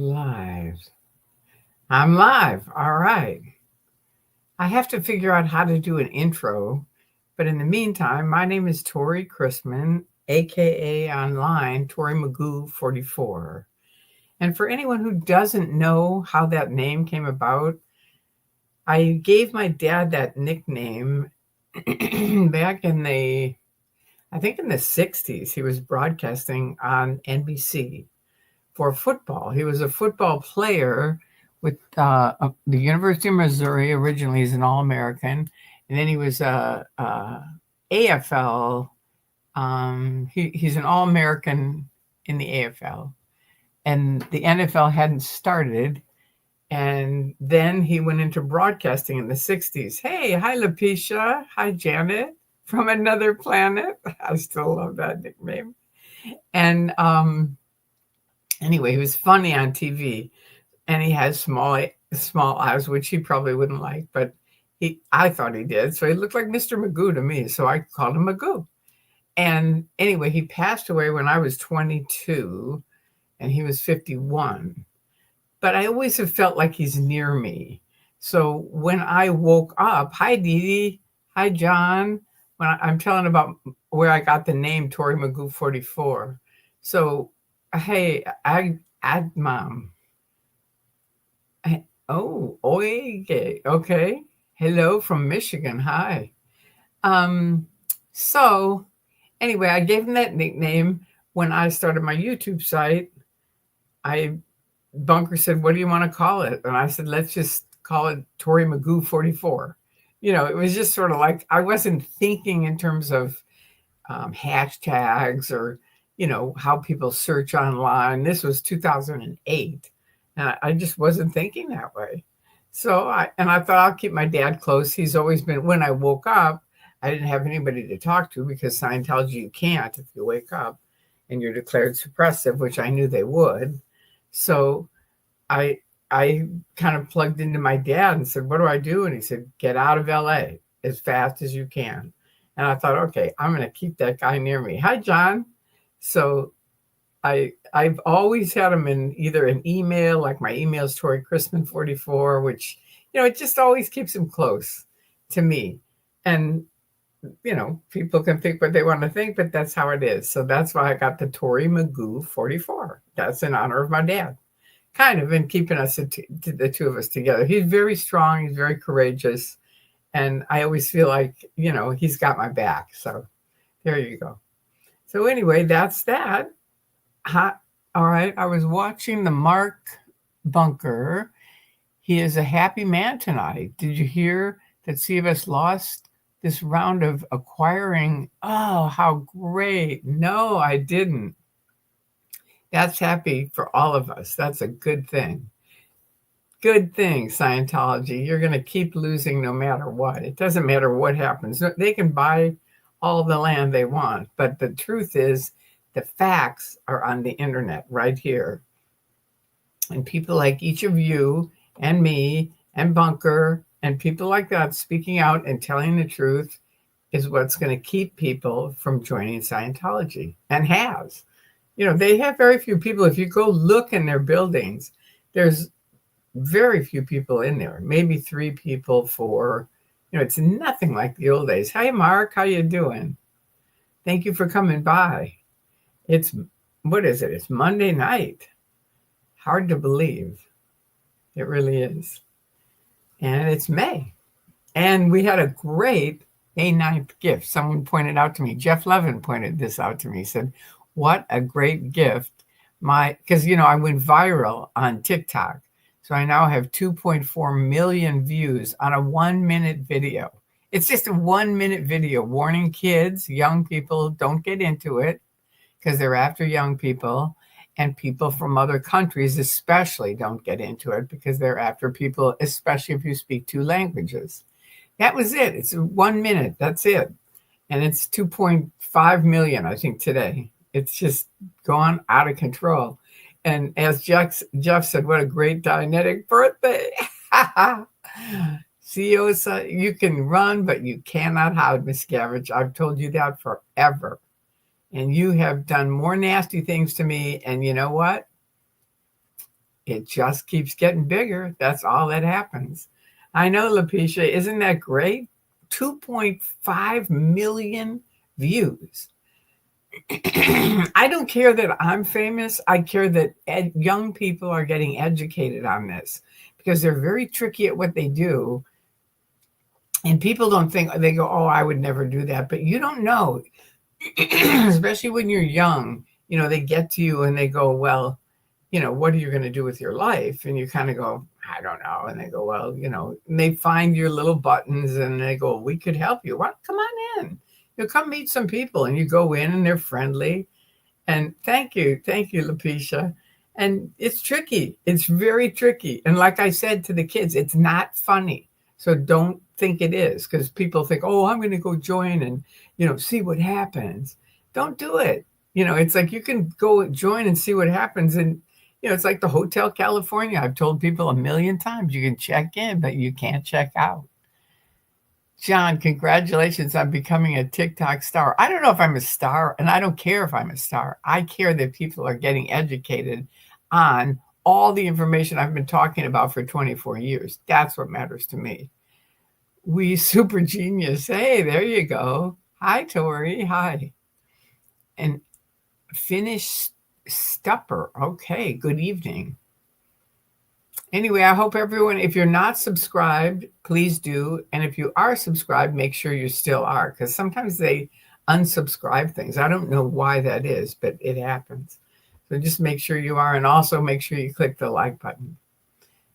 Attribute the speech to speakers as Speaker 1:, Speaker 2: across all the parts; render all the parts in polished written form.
Speaker 1: live. I'm live. All right. I have to figure out how to do an intro, but in the meantime, my name is Tori Chrisman, aka online Tori Magoo 44. And for anyone who doesn't know how that name came about, I gave my dad that nickname back in the 60s. He was broadcasting on NBC for football. He was a football player with the University of Missouri. Originally, he's an All-American, and then he was AFL. He's an All-American in the AFL, and the NFL hadn't started. And then he went into broadcasting in the 60s. Hey, hi, Lapisha. Hi, Janet from another planet. I still love that nickname. And anyway, he was funny on TV, and he has small eyes, which he probably wouldn't like, but I thought he did. So he looked like Mr. Magoo to me. So I called him Magoo. And anyway, he passed away when I was 22 and he was 51. But I always have felt like he's near me. So when I woke up, hi, Dee Dee. Hi, John. When I'm telling about where I got the name Tori Magoo 44. So, hey, Mom. Oh, oye, okay. Hello from Michigan. Hi. So anyway, I gave him that nickname when I started my YouTube site. Bunker said, what do you want to call it? And I said, let's just call it Tori Magoo 44. It was just sort of like, I wasn't thinking in terms of hashtags or, how people search online. This was 2008. And I just wasn't thinking that way. So I thought I'll keep my dad close. He's always been, when I woke up, I didn't have anybody to talk to because Scientology, you can't if you wake up and you're declared suppressive, which I knew they would. So I kind of plugged into my dad and said, what do I do? And he said, get out of LA as fast as you can. And I thought, okay, I'm going to keep that guy near me. Hi, John. So I've always had him in either an email, like my email is Tori Chrisman 44, which, it just always keeps him close to me. And, people can think what they want to think, but that's how it is. So that's why I got the Tori Magoo 44. That's in honor of my dad, kind of, in keeping us, the two of us together. He's very strong. He's very courageous. And I always feel like, he's got my back. So there you go. So anyway, that's that. All right. I was watching the Mark Bunker. He is a happy man tonight. Did you hear that CFS lost this round of acquiring? Oh, how great. No, I didn't. That's happy for all of us. That's a good thing. Good thing, Scientology. You're going to keep losing no matter what. It doesn't matter what happens. They can buy all the land they want. But the truth is, the facts are on the internet right here. And people like each of you and me and Bunker and people like that speaking out and telling the truth is what's going to keep people from joining Scientology, and has. They have very few people. If you go look in their buildings, there's very few people in there, maybe 3 people, 4. It's nothing like the old days. Hi, Mark. How you doing? Thank you for coming by. What is it? It's Monday night. Hard to believe. It really is. And it's May. And we had a great May 9th gift. Someone pointed out to me, Jeff Levin pointed this out to me. He said, what a great gift. Because, I went viral on TikTok. So I now have 2.4 million views on a 1-minute video. It's just a 1-minute video warning kids, young people, don't get into it because they're after young people, and people from other countries especially don't get into it because they're after people, especially if you speak 2 languages. That was it. It's 1 minute. That's it. And it's 2.5 million, I think, today. It's just gone out of control. And as Jeff said, what a great Dianetic birthday. CEO, you can run, but you cannot hide, Miscavige. I've told you that forever. And you have done more nasty things to me. And you know what? it just keeps getting bigger. That's all that happens. I know, Lapisha, isn't that great? 2.5 million views. I don't care that I'm famous. I care that young people are getting educated on this because they're very tricky at what they do. And people don't think, they go, oh, I would never do that. But you don't know, especially when you're young, they get to you and they go, well, what are you going to do with your life? And you kind of go, I don't know. And they go, well, and they find your little buttons and they go, we could help you. Well, come on in. Come meet some people, and you go in and they're friendly. And thank you, Lapisha. And it's tricky. It's very tricky. And like I said to the kids, it's not funny. So don't think it is, because people think, oh, I'm going to go join and, see what happens. Don't do it. It's like you can go join and see what happens. And, it's like the Hotel California. I've told people a million times, you can check in, but you can't check out. John, congratulations on becoming a TikTok star. I don't know if I'm a star, and I don't care if I'm a star. I care that people are getting educated on all the information I've been talking about for 24 years. That's what matters to me. We super genius. Hey, there you go. Hi, Tori. Hi. And Finnish Stupper. Okay, good evening. Anyway, I hope everyone, if you're not subscribed, please do. And if you are subscribed, make sure you still are, because sometimes they unsubscribe things. I don't know why that is, but it happens. So just make sure you are, and also make sure you click the like button.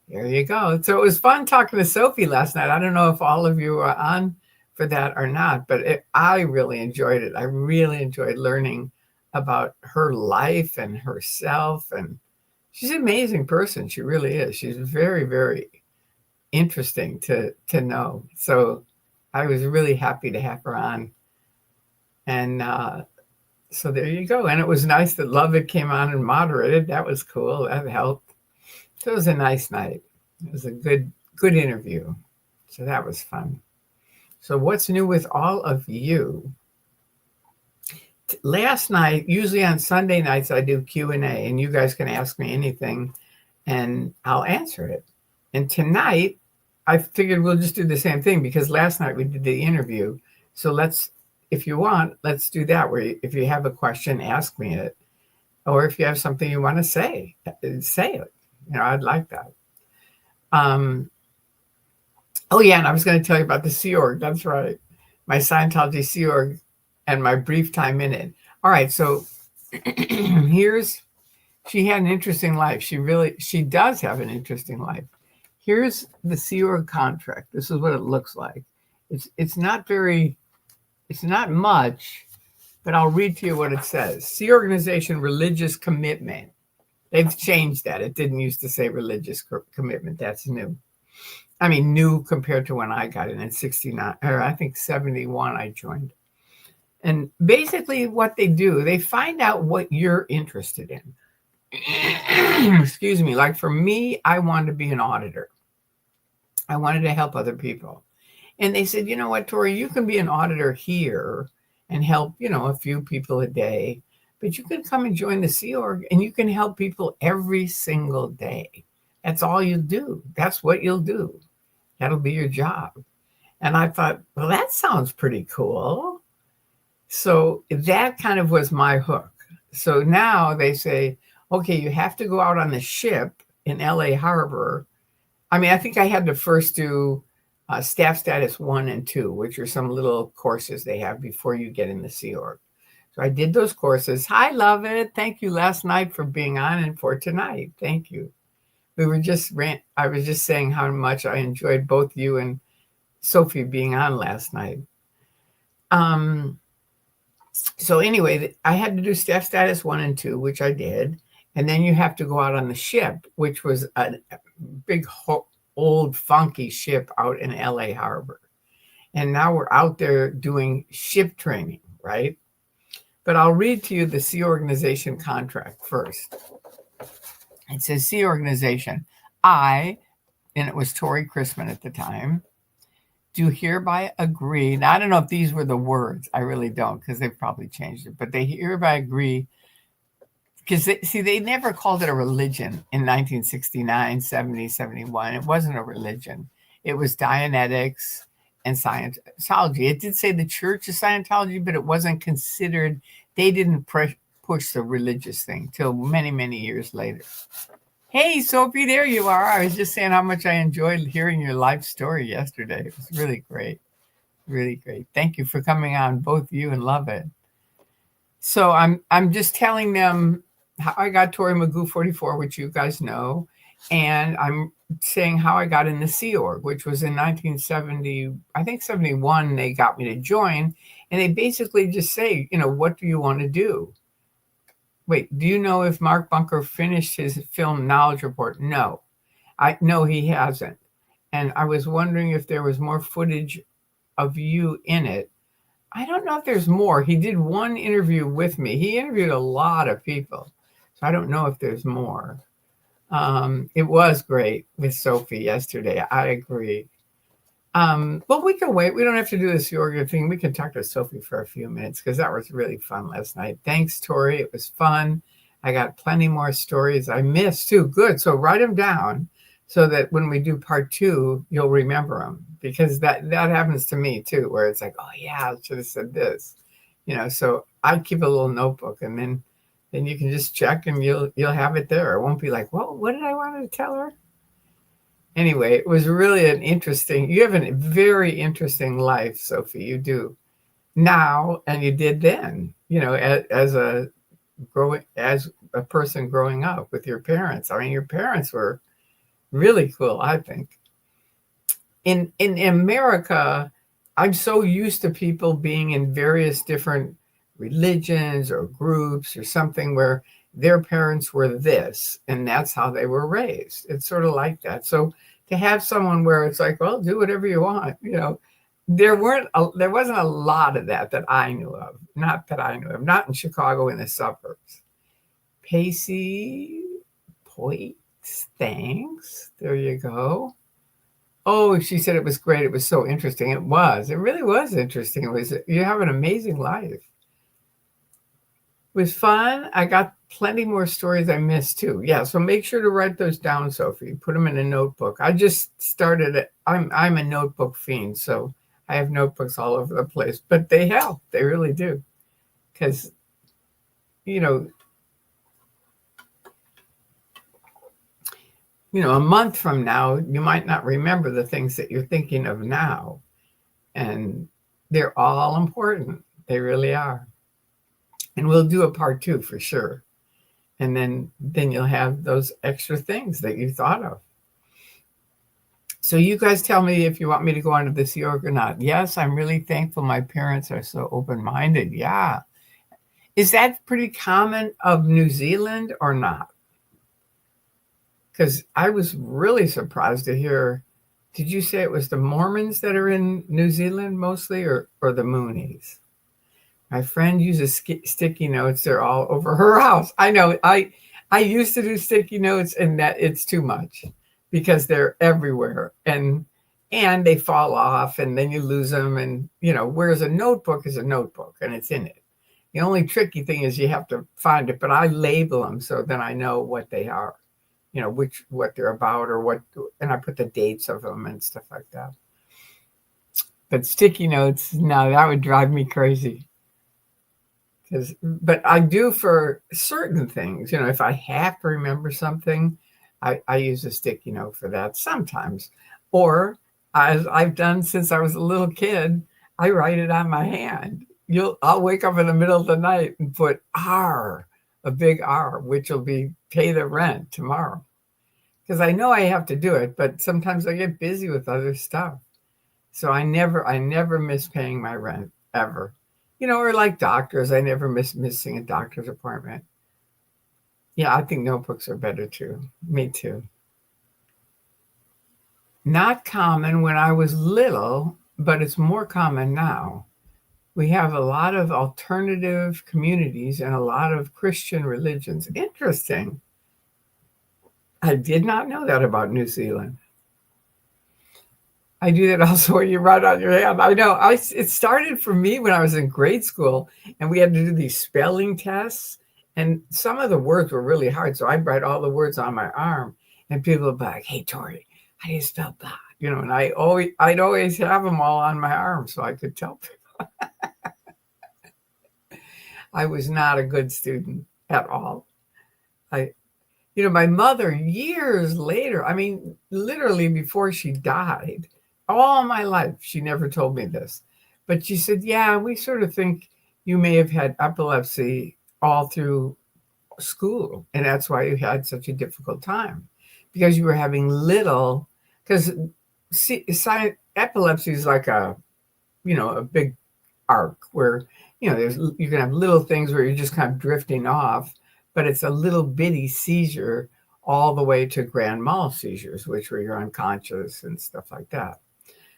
Speaker 1: There you go. So it was fun talking to Sophie last night. I don't know if all of you are on for that or not, but I really enjoyed it. I really enjoyed learning about her life and herself, and she's an amazing person. She really is. She's very, very interesting to know. So I was really happy to have her on. And so there you go. And it was nice that Lovett came on and moderated. That was cool. That helped. So it was a nice night. It was a good interview. So that was fun. So what's new with all of you? Last night, usually on Sunday nights, I do Q&A, and you guys can ask me anything and I'll answer it. And tonight, I figured we'll just do the same thing, because last night we did the interview. So if you want, let's do that, where if you have a question, ask me it. Or if you have something you want to say it. I'd like that. Oh yeah, and I was going to tell you about the Sea Org. That's right. My Scientology Sea Org and my brief time in it. All right, so she had an interesting life. She does have an interesting life. Here's the Sea Org contract. This is what it looks like. It's not much, but I'll read to you what it says. Sea Organization Religious Commitment. They've changed that. It didn't used to say religious commitment. That's new. I mean, new compared to when I got in 69, or I think 71 I joined. And basically what they do, they find out what you're interested in. Excuse me. Like for me, I wanted to be an auditor. I wanted to help other people. And they said, you know what, Tori, you can be an auditor here and help, a few people a day, but you can come and join the Sea Org and you can help people every single day. That's all you do. That's what you'll do. That'll be your job. And I thought, well, that sounds pretty cool. So that kind of was my hook. So now they say, okay, you have to go out on the ship in LA Harbor. I mean, I think I had to first do staff status 1 and 2, which are some little courses they have before you get in the Sea Org. So I did those courses. Hi, love it. Thank you last night for being on and for tonight. Thank you. I was just saying how much I enjoyed both you and Sophie being on last night. So anyway, I had to do staff status 1 and 2, which I did. And then you have to go out on the ship, which was a big, old, funky ship out in LA Harbor. And now we're out there doing ship training, right? But I'll read to you the Sea Organization contract first. It says, Sea Organization, and it was Tori Chrisman at the time, do hereby agree. Now, I don't know if these were the words. I really don't, because they've probably changed it. But they hereby agree because they never called it a religion in 1969, 70, 71. It wasn't a religion. It was Dianetics and Scientology. It did say the Church of Scientology, but it wasn't considered, they didn't push the religious thing till many, many years later. Hey, Sophie, there you are. I was just saying how much I enjoyed hearing your life story yesterday. It was really great. Really great. Thank you for coming on, both you and Love It. So I'm just telling them how I got Tori Magoo 44, which you guys know, and I'm saying how I got in the Sea Org, which was in 1970, I think 71, they got me to join, and they basically just say, what do you want to do? Wait, do you know if Mark Bunker finished his film Knowledge Report? No, he hasn't. And I was wondering if there was more footage of you in it. I don't know if there's more. He did one interview with me. He interviewed a lot of people. So I don't know if there's more. It was great with Sophie yesterday. I agree. But we can wait. We don't have to do this yoga thing. We can talk to Sophie for a few minutes because that was really fun last night. Thanks, Tori. It was fun. I got plenty more stories I missed too. Good. So write them down so that when we do part 2, you'll remember them, because that happens to me too, where it's like, oh yeah, I should have said this, so I keep a little notebook, and then you can just check and you'll have it there. It won't be like, well, what did I want to tell her? Anyway, it was really you have a very interesting life, Sophie. You do now, and you did then, as a person growing up with your parents. I mean, your parents were really cool, I think. In America, I'm so used to people being in various different religions or groups or something where their parents were this, and that's how they were raised. It's sort of like that. So to have someone where it's like, well, do whatever you want, there wasn't a lot of that I knew of. Not that I knew of. Not in Chicago, in the suburbs. Pacey Poix, thanks. There you go. Oh, she said it was great. It was so interesting. It was. It really was interesting. You have an amazing life. It was fun. I got plenty more stories I missed too. Yeah, so make sure to write those down, Sophie. Put them in a notebook. I just started it. I'm a notebook fiend, so I have notebooks all over the place. But they help. They really do. Because, a month from now, you might not remember the things that you're thinking of now. And they're all important. They really are. And we'll do a part 2 for sure. And then you'll have those extra things that you thought of. So you guys tell me if you want me to go on to this yoga or not. Yes, I'm really thankful my parents are so open-minded. Yeah. Is that pretty common of New Zealand or not? Because I was really surprised to hear, did you say it was the Mormons that are in New Zealand mostly, or the Moonies? My friend uses sticky notes. They're all over her house. I know. I used to do sticky notes, and that it's too much because they're everywhere, and they fall off, and then you lose them. And whereas a notebook is a notebook, and it's in it. The only tricky thing is you have to find it. But I label them so then I know what they are, what they're about, or what, and I put the dates of them and stuff like that. But sticky notes, no, that would drive me crazy. But I do for certain things. If I have to remember something, I use a sticky note for that sometimes. Or, as I've done since I was a little kid, I write it on my hand. I'll wake up in the middle of the night and put R, a big R, which will be pay the rent tomorrow. Because I know I have to do it, but sometimes I get busy with other stuff. So I never miss paying my rent, ever. Or like doctors, I never miss missing a doctor's appointment. Yeah, I think notebooks are better too. Me too. Not common when I was little, but it's more common now. We have a lot of alternative communities and a lot of Christian religions. Interesting. I did not know that about New Zealand. I do that also when you write on your hand. I know. It started for me when I was in grade school, and we had to do these spelling tests. And some of the words were really hard. So I'd write all the words on my arm, and people would be like, hey, Tori, how do you spell that? And I'd always have them all on my arm so I could tell people. I was not a good student at all. My mother, years later, I mean, literally before she died, all my life, she never told me this, but she said, yeah, we sort of think you may have had epilepsy all through school. And that's why you had such a difficult time, because you were having because epilepsy is like a big arc where, you can have little things where you're just kind of drifting off, but it's a little bitty seizure all the way to grand mal seizures, which where you're unconscious and stuff like that.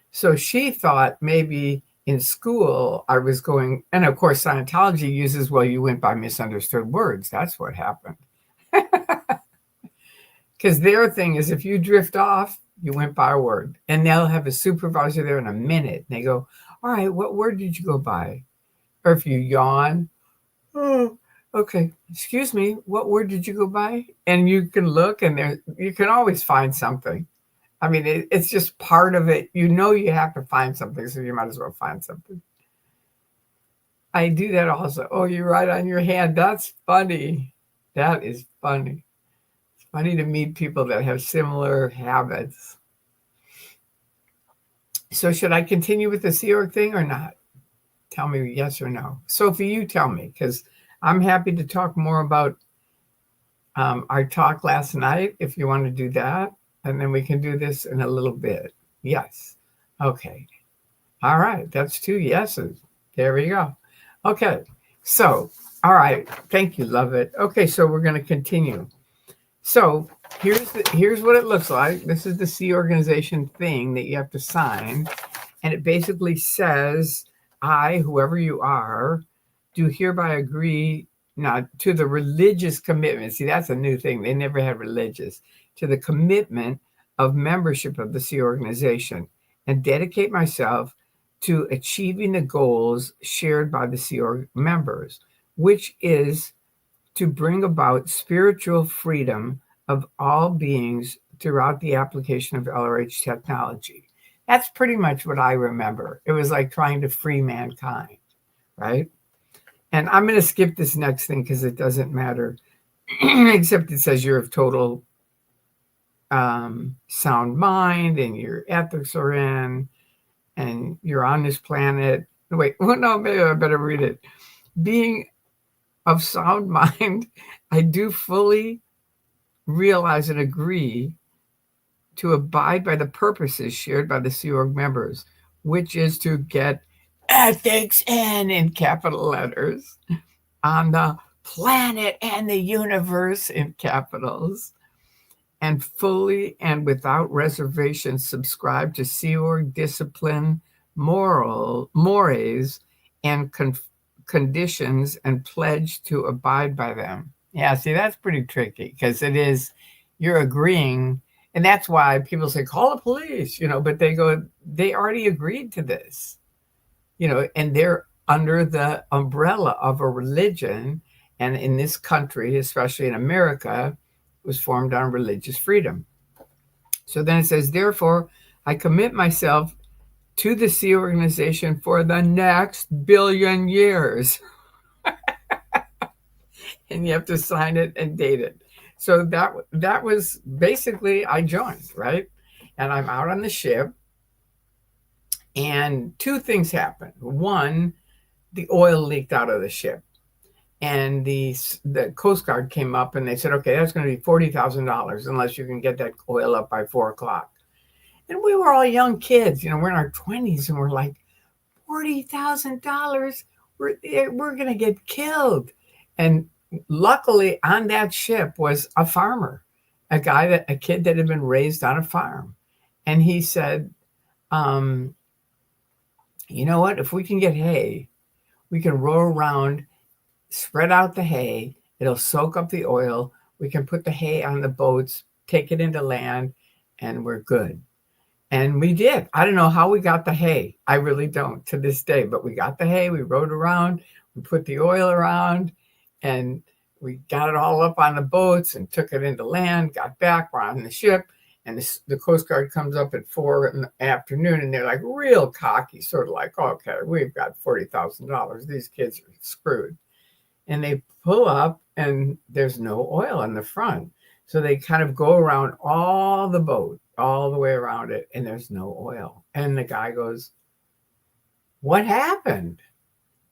Speaker 1: So she thought maybe in school I was going, and of course Scientology uses, well, you went by misunderstood words. That's what happened. Because their thing is, if you drift off, you went by a word, and they'll have a supervisor there in a minute. And they go, all right, what word did you go by? Or if you yawn, oh, okay, excuse me, what word did you go by? And you can look, and you can always find something. I mean, it's just part of it. You have to find something, so you might as well find something. I do that also. Oh, you write on your hand. That's funny. That is funny. It's funny to meet people that have similar habits. So should I continue with the Sea Org thing or not? Tell me yes or no. Sophie, you tell me, because I'm happy to talk more about our talk last night, if you want to do that. And then we can do this in a little bit. Yes. Okay. All right. That's 2 yeses. There we go. Okay. So, all right. Thank you, love it. Okay. So we're going to continue. So here's what it looks like. This is the Sea Organization thing that you have to sign. And it basically says, I, whoever you are, do hereby agree not to the religious commitment. See, that's a new thing. They never had religious. To the commitment of membership of the Sea Organization, and dedicate myself to achieving the goals shared by the Sea Org members, which is to bring about spiritual freedom of all beings throughout the application of LRH technology. That's pretty much what I remember. It was like trying to free mankind, right? And I'm going to skip this next thing because it doesn't matter, except it says you're of total sound mind and your ethics are in, and you're on this planet. Wait, well, no, maybe I better read it. Being of sound mind, I do fully realize and agree to abide by the purposes shared by the Sea Org members, which is to get ethics in capital letters, on the planet and the universe in capitals, and fully and without reservation subscribe to Sea Org discipline, mores, and conditions, and pledge to abide by them. Yeah, see, that's pretty tricky, because you're agreeing, and that's why people say, call the police, but they already agreed to this, and they're under the umbrella of a religion. And in this country, especially in America, was formed on religious freedom. So then it says, therefore, I commit myself to the Sea Organization for the next 1 billion years. And you have to sign it and date it. So that was basically, I joined, right? And I'm out on the ship. And 2 things happened. One, the oil leaked out of the ship. And the Coast Guard came up and they said, okay, that's going to be $40,000 unless you can get that oil up by 4 o'clock. And we were all young kids, we're in our 20s, and we're like, $40,000, we're going to get killed. And luckily on that ship was a farmer, a kid that had been raised on a farm. And he said, you know what, if we can get hay, we can row around, spread out the hay, it'll soak up the oil, we can put the hay on the boats, take it into land, and we're good. And we did. I don't know how we got the hay. I really don't to this day, but we got the hay, we rode around, we put the oil around, and we got it all up on the boats and took it into land, got back, we're on the ship, and the Coast Guard comes up at 4 in the afternoon, and they're like real cocky, sort of like, okay, we've got $40,000. These kids are screwed. And they pull up, and there's no oil in the front. So they kind of go around all the boat, all the way around it, and there's no oil. And the guy goes, what happened?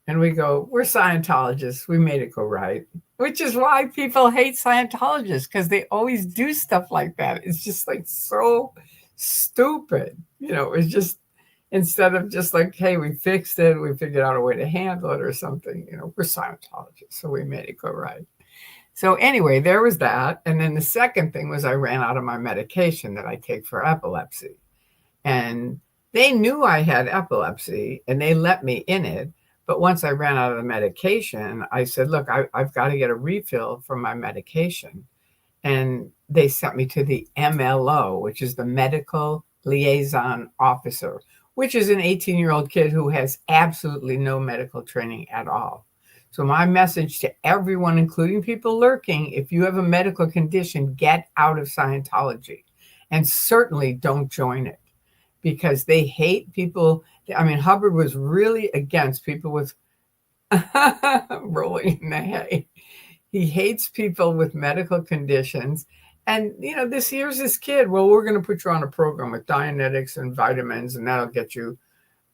Speaker 1: And we go, we're Scientologists. We made it go right. Which is why people hate Scientologists, because they always do stuff like that. It's just like so stupid. It's just, instead of just like, hey, we fixed it, we figured out a way to handle it or something, we're Scientologists, so we made it go right. So anyway, there was that. And then the second thing was I ran out of my medication that I take for epilepsy. And they knew I had epilepsy and they let me in it. But once I ran out of the medication, I said, look, I've got to get a refill for my medication. And they sent me to the MLO, which is the Medical Liaison Officer, which is an 18-year-old kid who has absolutely no medical training at all. So my message to everyone, including people lurking, if you have a medical condition, get out of Scientology and certainly don't join it, because they hate people. I mean, Hubbard was really against people with rolling in the hay. He hates people with medical conditions. And, here's this kid, well, we're going to put you on a program with Dianetics and vitamins, and that'll get you,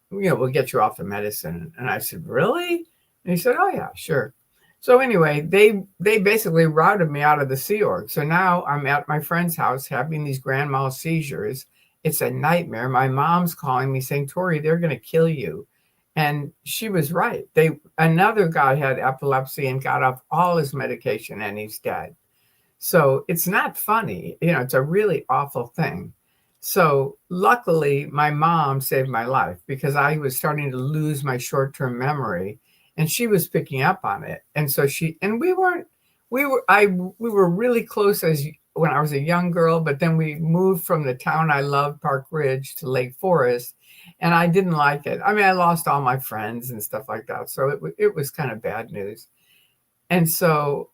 Speaker 1: we'll get you off the medicine. And I said, really? And he said, oh, yeah, sure. So anyway, they basically routed me out of the Sea Org. So now I'm at my friend's house having these grand mal seizures. It's a nightmare. My mom's calling me saying, Tori, they're going to kill you. And she was right. Another guy had epilepsy and got off all his medication and he's dead. So it's not funny. It's a really awful thing. So luckily, my mom saved my life because I was starting to lose my short-term memory and she was picking up on it. And so we were really close when I was a young girl, but then we moved from the town I loved, Park Ridge, to Lake Forest, and I didn't like it. I mean, I lost all my friends and stuff like that, so it was kind of bad news. And so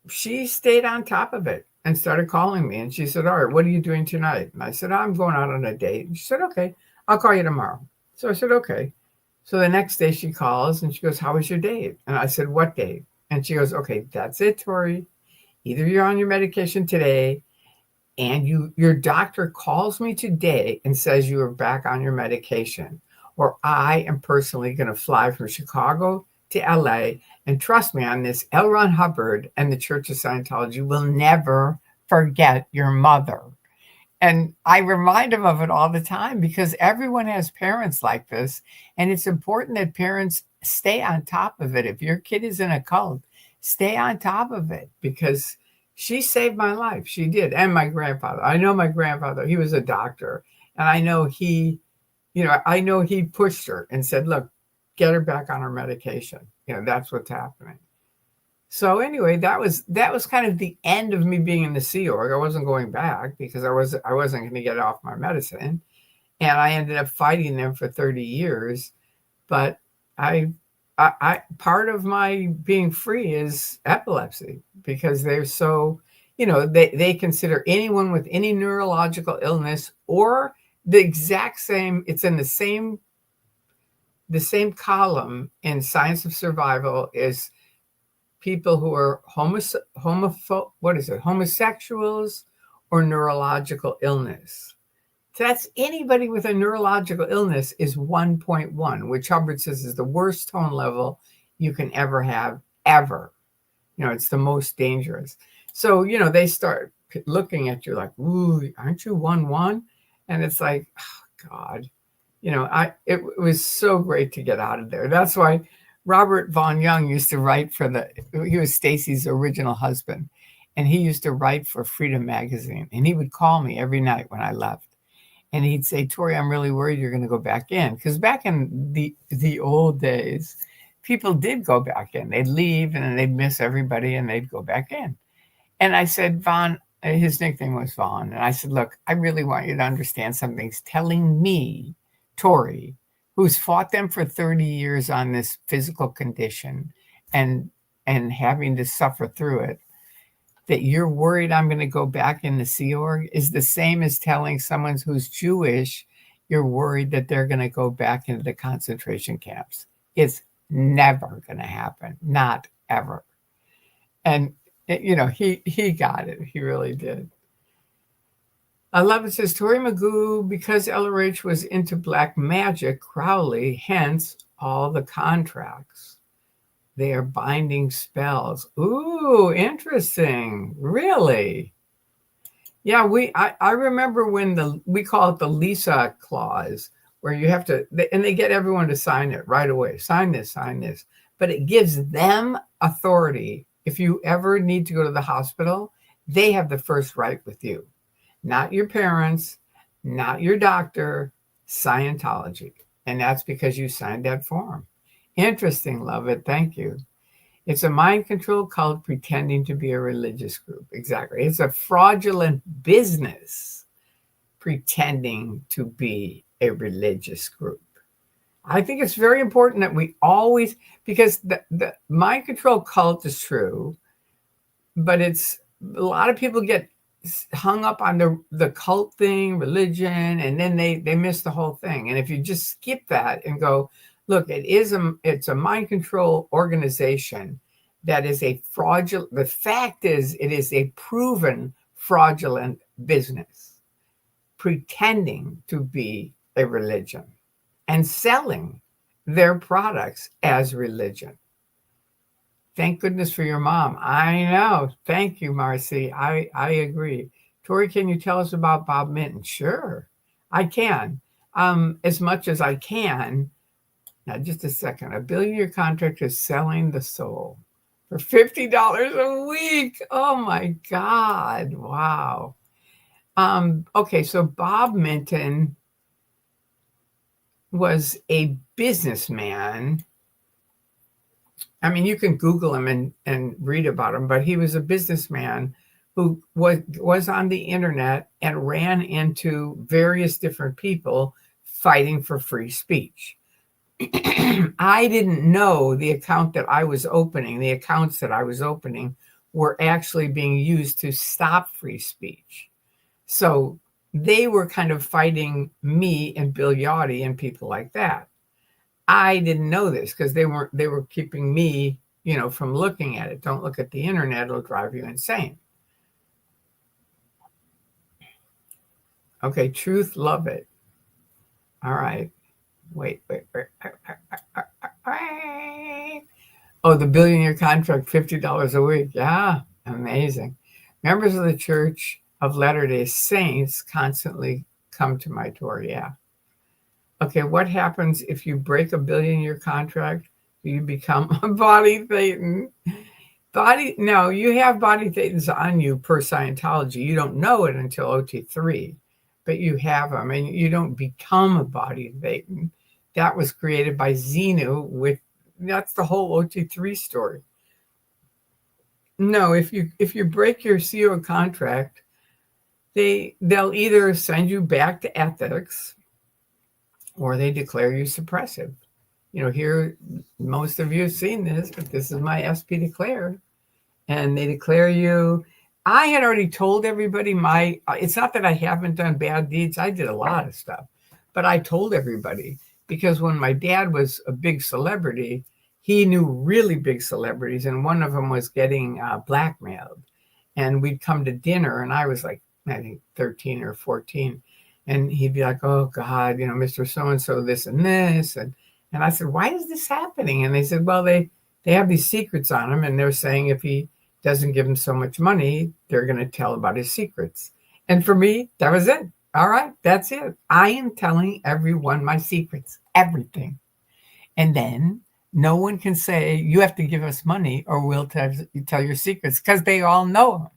Speaker 1: she stayed on top of it and started calling me, and she said, all right, what are you doing tonight? And I said, I'm going out on a date. And she said, okay, I'll call you tomorrow. So I said, okay. So the next day she calls and she goes, how was your date? And I said, what date? And she goes, okay, that's it, Tori. Either you're on your medication today and your doctor calls me today and says you are back on your medication, or I am personally going to fly from Chicago to LA. And trust me on this, L. Ron Hubbard and the Church of Scientology will never forget your mother. And I remind them of it all the time because everyone has parents like this. And it's important that parents stay on top of it. If your kid is in a cult, stay on top of it, because she saved my life. She did. And my grandfather. I know my grandfather, he was a doctor. And I know he pushed her and said, look, get her back on her medication. That's what's happening. So anyway, that was kind of the end of me being in the Sea Org. I wasn't going back because I wasn't going to get off my medicine. And I ended up fighting them for 30 years. But I part of my being free is epilepsy, because they're so, they consider anyone with any neurological illness or the exact same, it's in the same column in Science of Survival is people who are homosexuals or neurological illness. So that's anybody with a neurological illness is 1.1, which Hubbard says is the worst tone level you can ever have, ever. It's the most dangerous. So, they start looking at you like, ooh, aren't you 1-1? And it's like, oh, God, it was so great to get out of there. That's why Robert Von Young used to write he was Stacy's original husband, and he used to write for Freedom Magazine, and he would call me every night when I left. And he'd say, Tori, I'm really worried you're going to go back in. Because back in the old days, people did go back in. They'd leave and then they'd miss everybody and they'd go back in. And I said, Von, his nickname was Von. And I said, look, I really want you to understand something's telling me, Tori, who's fought them for 30 years on this physical condition and having to suffer through it, that you're worried I'm going to go back in the Sea Org is the same as telling someone who's Jewish you're worried that they're going to go back into the concentration camps. It's never going to happen. Not ever. And, you know, he got it. He really did. I love it. Says Tori Magoo, because LRH was into black magic, Crowley, hence all the contracts. They are binding spells. Ooh, interesting. Really? Yeah, I remember when we call it the Lisa clause, where you have to, and they get everyone to sign it right away. Sign this, but it gives them authority. If you ever need to go to the hospital, they have the first right with you, not your parents, not your doctor, Scientology. And that's because you signed that form. Interesting, love it. Thank you. It's a mind control cult pretending to be a religious group. Exactly. It's a fraudulent business pretending to be a religious group. I think it's very important that we always, because the mind control cult is true, but it's a lot of people get hung up on the cult thing, religion, and then they miss the whole thing. And if you just skip that and go, look, it's a mind control organization that is a fraudulent. The fact is, it is a proven fraudulent business pretending to be a religion and selling their products as religion. Thank goodness for your mom. I know. Thank you, Marcy. I agree. Tori, can you tell us about Bob Minton? Sure, I can. As much as I can. Now, just a second. A billion-year contract is selling the soul for $50 a week. Oh, my God. Wow. Okay, so Bob Minton was a businessman. I mean, you can Google him and read about him, but he was a businessman who was on the internet and ran into various different people fighting for free speech. I didn't know the accounts that I was opening were actually being used to stop free speech. So they were kind of fighting me and Bill Yachty and people like that. I didn't know this because they were keeping me, from looking at it. Don't look at the internet, it'll drive you insane. Okay, truth, love it. All right. Wait. Oh, the billion-year contract, $50 a week. Yeah, amazing. Members of the Church of Latter-day Saints constantly come to my door. Yeah. Okay, what happens if you break a billion-year contract? Do you become a body Thetan? No, you have body Thetans on you per Scientology. You don't know it until OT3, but you have them, and you don't become a body Thetan. That was created by Xenu. That's the whole OT3 story. No, if you break your CO contract, they'll either send you back to ethics, or they declare you suppressive. Here, most of you have seen this, but this is my SP declare. And they declare you. I had already told everybody it's not that I haven't done bad deeds. I did a lot of stuff, but I told everybody because when my dad was a big celebrity, he knew really big celebrities. And one of them was getting blackmailed. And we'd come to dinner and I was like, I think 13 or 14. And he'd be like, oh, God, Mr. So-and-so, this and this. And I said, why is this happening? And they said, well, they have these secrets on him. And they're saying if he doesn't give them so much money, they're going to tell about his secrets. And for me, that was it. All right, that's it. I am telling everyone my secrets, everything. And then no one can say, you have to give us money or we'll tell your secrets because they all know them.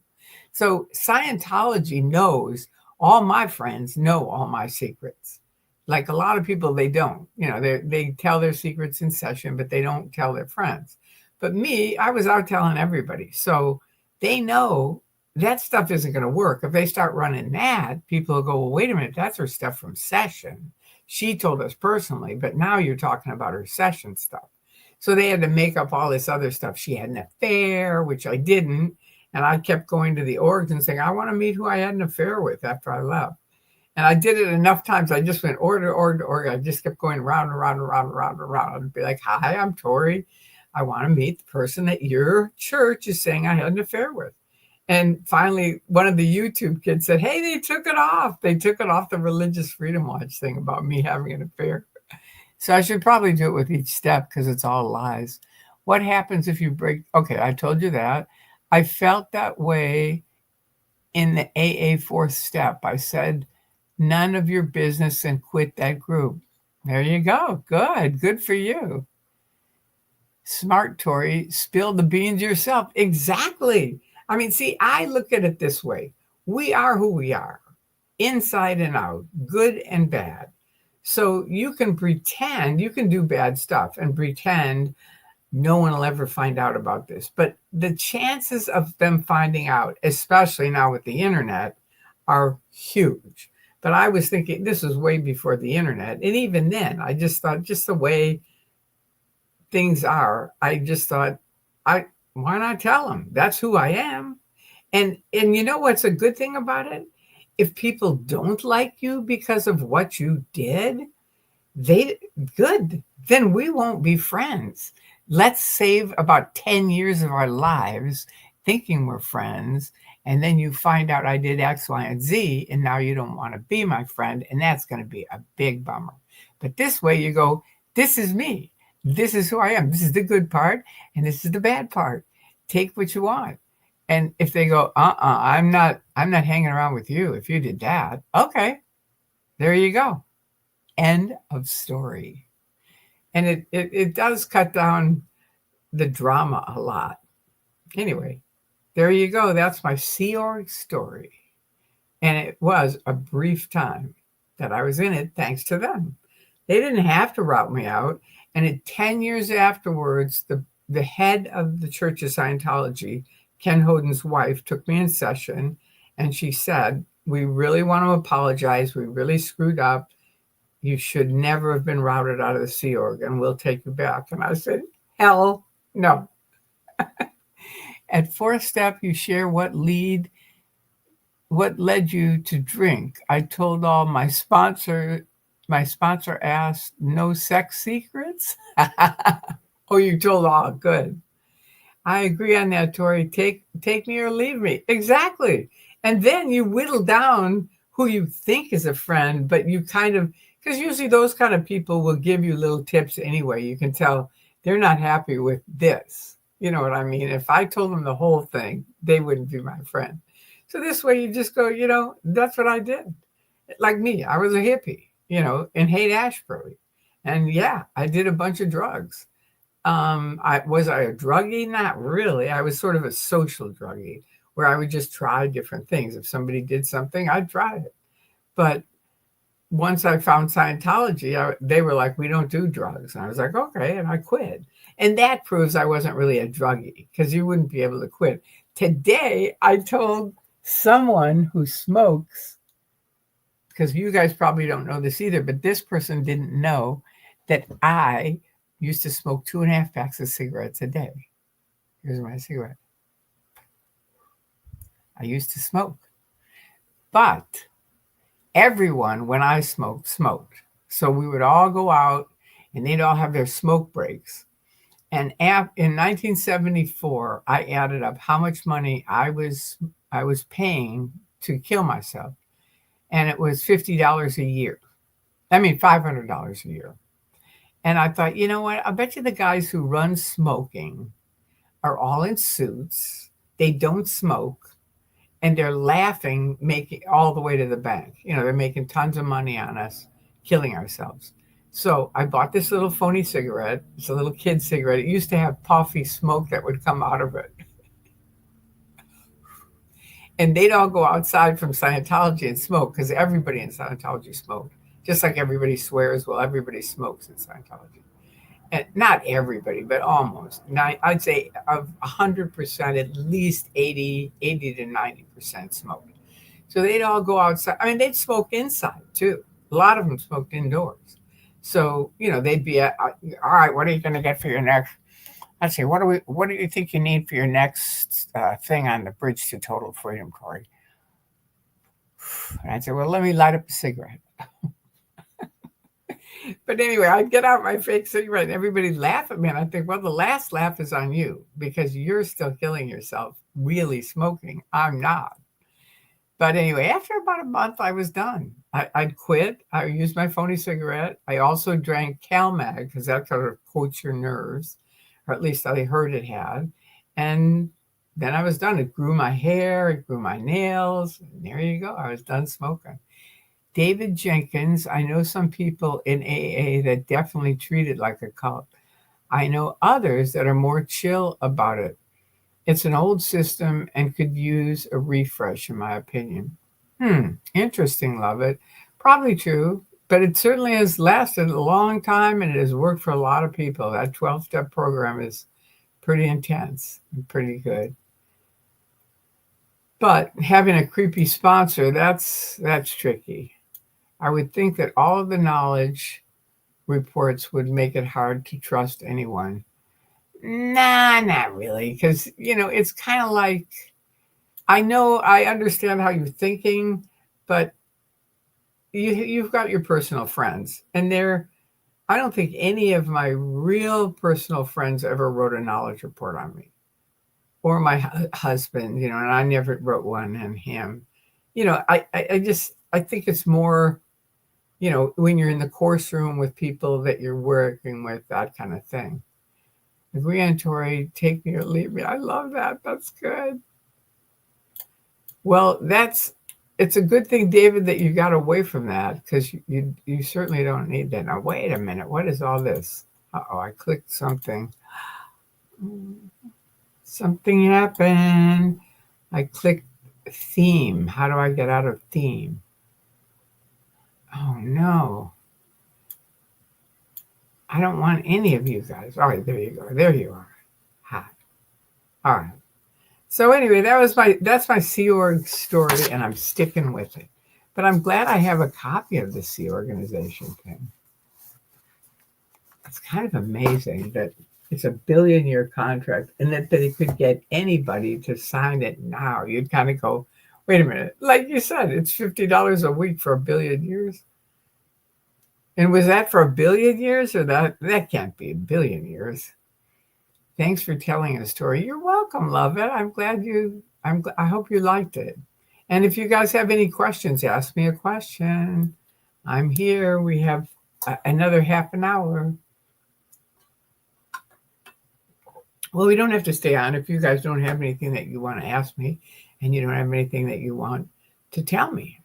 Speaker 1: So Scientology knows, all my friends know all my secrets. Like a lot of people, they don't. They tell their secrets in session, but they don't tell their friends. But me, I was out telling everybody. So they know that stuff isn't going to work. If they start running that, people will go, well, wait a minute, that's her stuff from session. She told us personally, but now you're talking about her session stuff. So they had to make up all this other stuff. She had an affair, which I didn't. And I kept going to the orgs and saying, I want to meet who I had an affair with after I left. And I did it enough times. I just went org to org to org. I just kept going round and round and round and round and round. I'd be like, hi, I'm Tori. I want to meet the person that your church is saying I had an affair with. And finally, one of the YouTube kids said, hey, they took it off. They took it off the Religious Freedom Watch thing about me having an affair. So I should probably do it with each step because it's all lies. What happens if you break? Okay, I told you that. I felt that way in the AA fourth step. I said, none of your business and quit that group. There you go. Good for you. Smart, Tori. Spill the beans yourself. Exactly. I mean, see, I look at it this way. We are who we are, inside and out, good and bad. So you can pretend, you can do bad stuff and pretend no one will ever find out about this. But the chances of them finding out, especially now with the internet, are huge. But I was thinking this was way before the internet. And even then, I just thought just the way things are, I just thought, why not tell them? That's who I am. And you know what's a good thing about it? If people don't like you because of what you did, good. Then we won't be friends. Let's save about 10 years of our lives thinking we're friends. And then you find out I did X, Y, and Z, and now you don't want to be my friend. And that's going to be a big bummer. But this way you go, this is me. This is who I am. This is the good part, and this is the bad part. Take what you want. And if they go, I'm not hanging around with you if you did that. Okay, there you go. End of story. And it does cut down the drama a lot. Anyway, there you go. That's my Sea Org story. And it was a brief time that I was in it thanks to them. They didn't have to route me out. And 10 years afterwards, the head of the Church of Scientology, Ken Hodin's wife, took me in session, and she said, we really want to apologize. We really screwed up. You should never have been routed out of the Sea Org, and we'll take you back. And I said, hell no. At fourth step, you share what led you to drink. I told all my sponsor asked, no sex secrets? Oh, you told all, good. I agree on that, Tori. Take me or leave me. Exactly. And then you whittle down who you think is a friend, but you kind of, because usually those kind of people will give you little tips anyway. You can tell they're not happy with this. You know what I mean? If I told them the whole thing, they wouldn't be my friend. So this way you just go, that's what I did. Like me, I was a hippie, in Haight-Ashbury. And yeah, I did a bunch of drugs. Was I a druggie? Not really. I was sort of a social druggie where I would just try different things. If somebody did something, I'd try it. But once I found Scientology, they were like, we don't do drugs. And I was like, okay. And I quit. And that proves I wasn't really a druggie because you wouldn't be able to quit. Today, I told someone who smokes, because you guys probably don't know this either, but this person didn't know that I used to smoke 2.5 packs of cigarettes a day. Here's my cigarette. I used to smoke. But everyone, when I smoked. So we would all go out and they'd all have their smoke breaks. And in 1974, I added up how much money I was paying to kill myself. And it was $50 a year. $500 a year. And I thought, you know what? I bet you the guys who run smoking are all in suits. They don't smoke. And they're laughing, making all the way to the bank. They're making tons of money on us, killing ourselves. So I bought this little phony cigarette. It's a little kid cigarette. It used to have puffy smoke that would come out of it. And they'd all go outside from Scientology and smoke because everybody in Scientology smoked. Just like everybody swears, well, everybody smokes in Scientology. And not everybody, but almost. Now, I'd say of 100%, at least 80 to 90% smoked. So they'd all go outside. They'd smoke inside too. A lot of them smoked indoors. So, they'd be all right, what are you going to get for your next? Let's see, what do you think you need for your next thing on the bridge to total freedom, Corey? And I'd say, well, let me light up a cigarette. But anyway, I'd get out my fake cigarette and everybody'd laugh at me. And I'd think, well, the last laugh is on you because you're still killing yourself really smoking. I'm not. But anyway, after about a month, I was done. I'd quit. I used my phony cigarette. I also drank CalMag because that sort of coats your nerves, or at least I heard it had. And then I was done. It grew my hair, it grew my nails. And there you go. I was done smoking. David Jenkins, I know some people in AA that definitely treat it like a cult. I know others that are more chill about it. It's an old system and could use a refresh, in my opinion. Interesting, love it. Probably true, but it certainly has lasted a long time and it has worked for a lot of people. That 12-step program is pretty intense and pretty good. But having a creepy sponsor, that's tricky. I would think that all of the knowledge reports would make it hard to trust anyone. Nah, not really. Because, it's kind of like, I know I understand how you're thinking, but you've got your personal friends. And I don't think any of my real personal friends ever wrote a knowledge report on me. Or my husband, and I never wrote one on him. I think it's more, when you're in the course room with people that you're working with, that kind of thing. Agree on Tori, take me or leave me. I love that. That's good. Well, it's a good thing, David, that you got away from that because you certainly don't need that. Now, wait a minute. What is all this? Uh-oh, I clicked something. Something happened. I clicked theme. How do I get out of theme? Oh, no. I don't want any of you guys. All right, there you go. There you are. Hi. All right. So anyway, that's my Sea Org story, and I'm sticking with it. But I'm glad I have a copy of the Sea Organization thing. It's kind of amazing that it's a billion-year contract, and that they could get anybody to sign it now. You'd kind of go, wait a minute. Like you said, it's $50 a week for a billion years. And was that for a billion years, or that can't be a billion years? Thanks for telling a story. You're welcome, love it. I'm glad I hope you liked it. And if you guys have any questions, ask me a question. I'm here. We have another half an hour. Well, we don't have to stay on if you guys don't have anything that you want to ask me and you don't have anything that you want to tell me.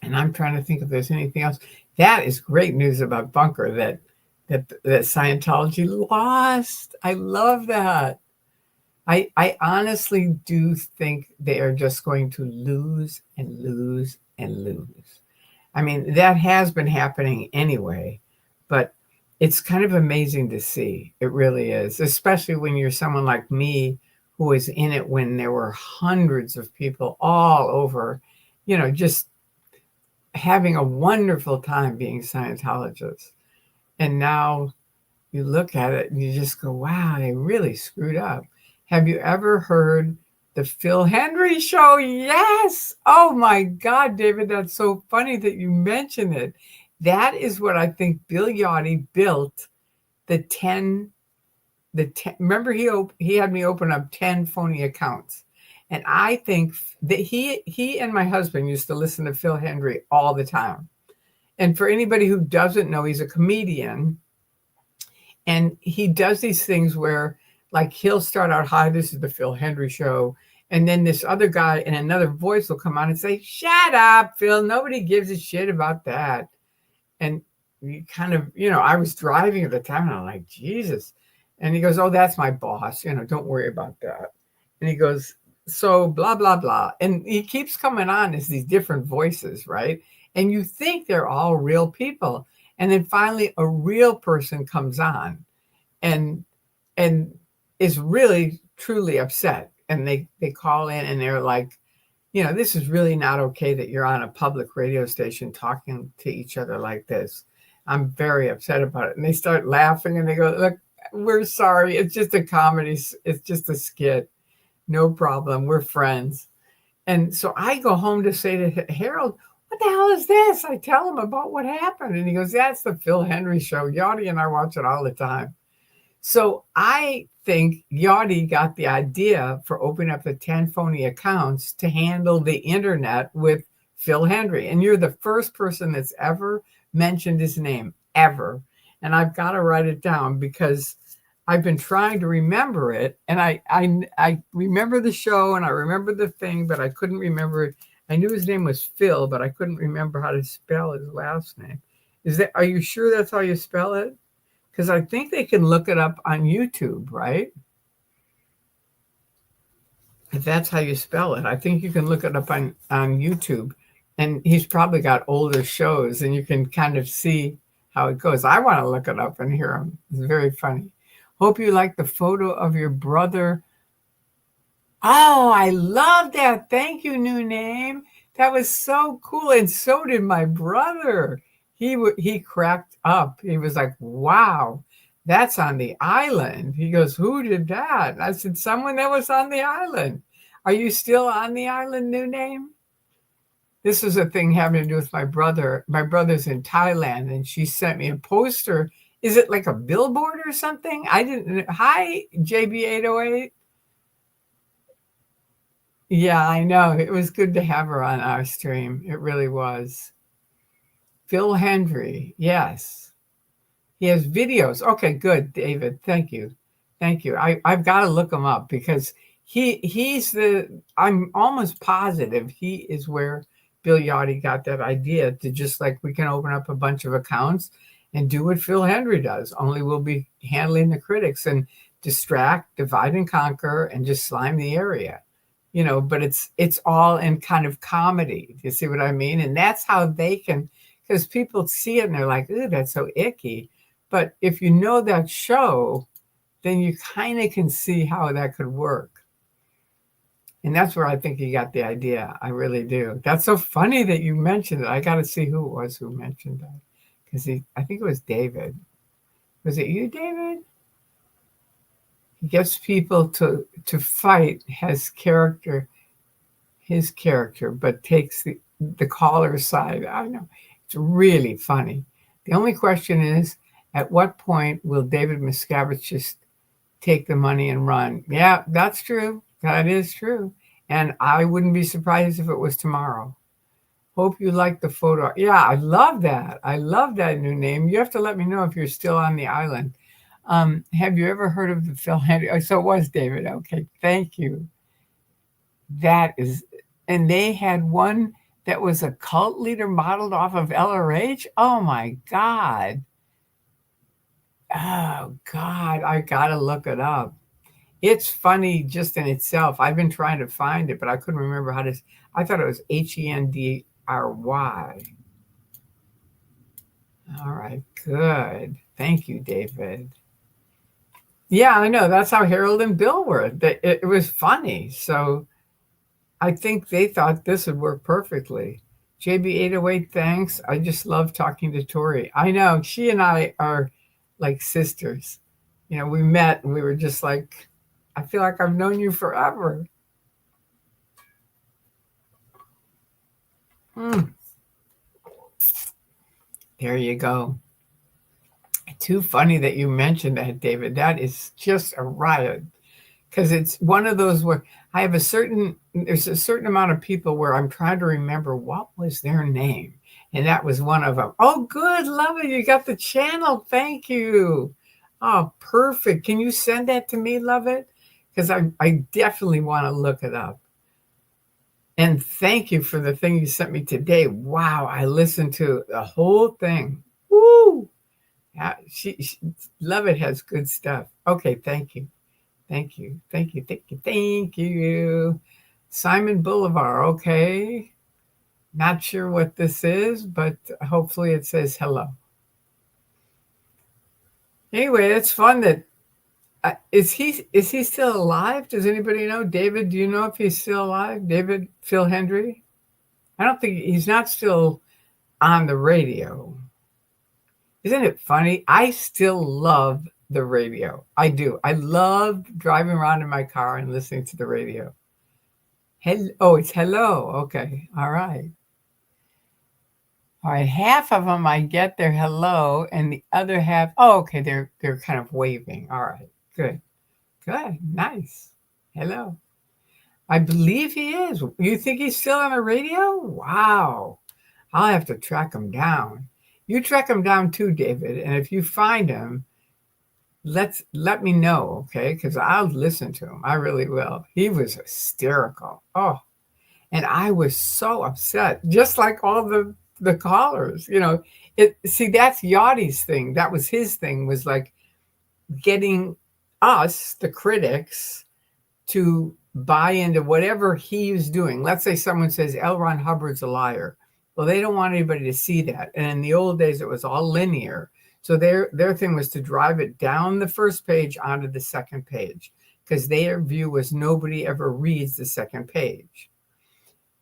Speaker 1: And I'm trying to think if there's anything else. That is great news about Bunker that Scientology lost. I love that. I honestly do think they are just going to lose and lose and lose. I mean, that has been happening anyway, but it's kind of amazing to see. It really is, especially when you're someone like me who was in it when there were hundreds of people all over, just having a wonderful time being Scientologists. And now you look at it and you just go, wow, they really screwed up. Have you ever heard the Phil Hendry show? Yes. Oh my God, David, that's so funny that you mentioned it. That is what I think Bill Yachty built the 10. Remember he had me open up 10 phony accounts. And I think that he and my husband used to listen to Phil Hendry all the time. And for anybody who doesn't know, he's a comedian. And he does these things where, like, he'll start out, hi, this is the Phil Hendry show. And then this other guy in another voice will come on and say, shut up, Phil. Nobody gives a shit about that. And you kind of, I was driving at the time and I'm like, Jesus. And he goes, oh, that's my boss. Don't worry about that. And he goes, so blah, blah, blah. And he keeps coming on as these different voices, right? And you think they're all real people. And then finally a real person comes on and is really, truly upset. And they call in and they're like, this is really not okay that you're on a public radio station talking to each other like this. I'm very upset about it. And they start laughing and they go, look, we're sorry. It's just a comedy. It's just a skit. No problem. We're friends. And so I go home to say to Harold, what the hell is this? I tell him about what happened. And he goes, that's the Phil Henry show. Yachty and I watch it all the time. So I think Yachty got the idea for opening up the 10 phony accounts to handle the internet with Phil Henry. And you're the first person that's ever mentioned his name, ever. And I've got to write it down because I've been trying to remember it. And I remember the show and I remember the thing, but I couldn't remember it. I knew his name was Phil, but I couldn't remember how to spell his last name. Are you sure that's how you spell it? Because I think they can look it up on YouTube, right? If that's how you spell it, I think you can look it up on YouTube. And he's probably got older shows and you can kind of see how it goes. I want to look it up and hear him. It's very funny. Hope you like the photo of your brother. Oh, I love that. Thank you, new name. That was so cool. And so did my brother. He cracked up. He was like, wow, that's on the island. He goes, who did that? And I said, someone that was on the island. Are you still on the island, new name? This is a thing having to do with my brother. My brother's in Thailand and she sent me a poster. Is it like a billboard or something? I didn't. Hi, JB808. Yeah, I know. It was good to have her on our stream. It really was. Phil Henry. Yes. He has videos. Okay, good, David. Thank you. Thank you. I've got to look him up because I'm almost positive he is where Bill Yachty got that idea to just like we can open up a bunch of accounts and do what Phil Henry does, only we'll be handling the critics and distract, divide and conquer, and just slime the area. But it's all in kind of comedy. You see what I mean? And that's how they can, because people see it and they're like, ooh, that's so icky. But if you know that show, then you kind of can see how that could work. And that's where I think he got the idea. I really do. That's so funny that you mentioned it. I got to see who it was who mentioned that. Because I think it was David. Was it you, David? He gets people to fight his character, but takes the caller's side. I know. It's really funny. The only question is, at what point will David Miscavige just take the money and run? Yeah, that's true. That is true. And I wouldn't be surprised if it was tomorrow. Hope you like the photo. Yeah, I love that. I love that new name. You have to let me know if you're still on the island. Have you ever heard of the Phil Henry? Oh, so it was David. Okay, thank you. And they had one that was a cult leader modeled off of LRH. Oh my God. Oh God, I gotta look it up. It's funny just in itself. I've been trying to find it, but I couldn't remember how to. I thought it was HENDRY. All right, good. Thank you, David. Yeah, I know. That's how Harold and Bill were. It was funny. So I think they thought this would work perfectly. JB808, thanks. I just love talking to Tori. I know. She and I are like sisters. We met and we were just like, I feel like I've known you forever. There you go. Too funny that you mentioned that, David. That is just a riot. Because it's one of those where there's a certain amount of people where I'm trying to remember what was their name. And that was one of them. Oh, good. Love it. You got the channel. Thank you. Oh, perfect. Can you send that to me, love it? Because I definitely want to look it up. And thank you for the thing you sent me today. Wow, I listened to the whole thing. Woo! Yeah, she Love it has good stuff. Okay, thank you. Thank you. Thank you. Thank you. Thank you. Simon Boulevard. Okay. Not sure what this is, but hopefully it says hello. Anyway, it's fun that is he still alive? Does anybody know? David, do you know if he's still alive? David Phil Henry? I don't think he's not still on the radio. Isn't it funny? I still love the radio. I do. I love driving around in my car and listening to the radio. Oh, it's hello. Okay. All right. All right. Half of them I get their hello, and the other half, oh, okay, they're kind of waving. All right. Good. Good. Nice. Hello. I believe he is. You think he's still on the radio? Wow. I'll have to track him down. You track him down too, David. And if you find him, let me know, okay? Because I'll listen to him. I really will. He was hysterical. Oh, and I was so upset, just like all the callers. You know, see, that's Yottie's thing. That was his thing, was like getting us, the critics, to buy into whatever he was doing. Let's say someone says L. Ron Hubbard's a liar. Well, they don't want anybody to see that. And in the old days, it was all linear. So their thing was to drive it down the first page onto the second page, because their view was nobody ever reads the second page.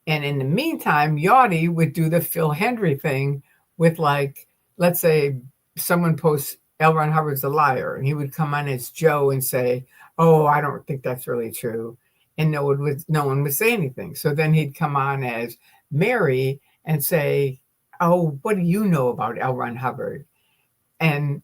Speaker 1: And in the meantime, Yachty would do the Phil Hendry thing with, like, let's say someone posts L. Ron Hubbard's a liar, and he would come on as Joe and say, oh, I don't think that's really true. And no one would say anything. So then he'd come on as Mary and say, oh, what do you know about L. Ron Hubbard? And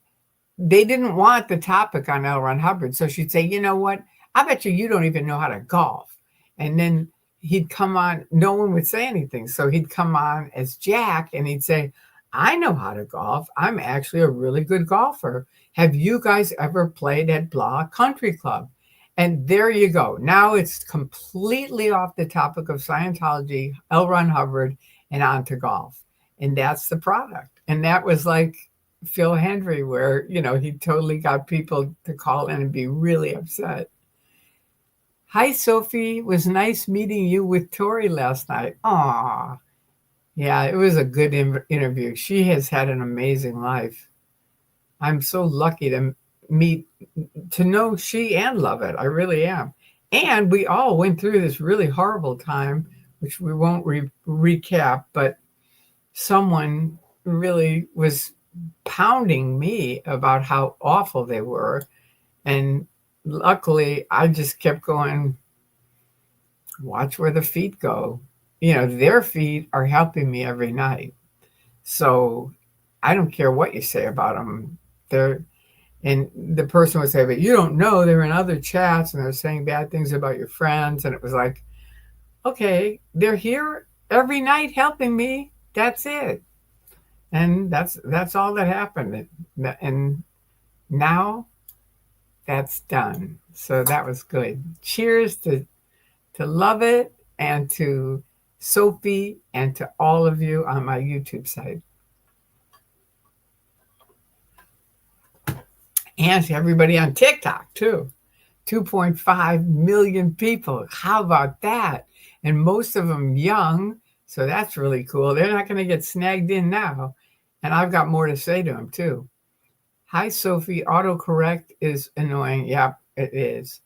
Speaker 1: they didn't want the topic on L. Ron Hubbard. So she'd say, you know what? I bet you don't even know how to golf. And then he'd come on, no one would say anything. So he'd come on as Jack and he'd say, I know how to golf. I'm actually a really good golfer. Have you guys ever played at blah country club? And there you go. Now it's completely off the topic of Scientology, L. Ron Hubbard, and on to golf. And that's the product. And that was like Phil Hendry, where, you know, he totally got people to call in and be really upset. Hi, Sophie. Was nice meeting you with Tori last night. Aw. Yeah, it was a good interview. She has had an amazing life. I'm so lucky to know she and love it. I really am. And we all went through this really horrible time, which we won't recap, but someone really was pounding me about how awful they were. And luckily, I just kept going, watch where the feet go. You know, their feet are helping me every night. So I don't care what you say about them. And the person would say, but you don't know, they're in other chats and they're saying bad things about your friends. And it was like, okay, they're here every night helping me. That's it. And that's all that happened. And now that's done. So that was good. Cheers to Love It, and to Sophie, and to all of you on my YouTube site. And to everybody on TikTok too. 2.5 million people. How about that? And most of them young. So that's really cool. They're not going to get snagged in now. And I've got more to say to them too. Hi, Sophie. Autocorrect is annoying. Yep, it is.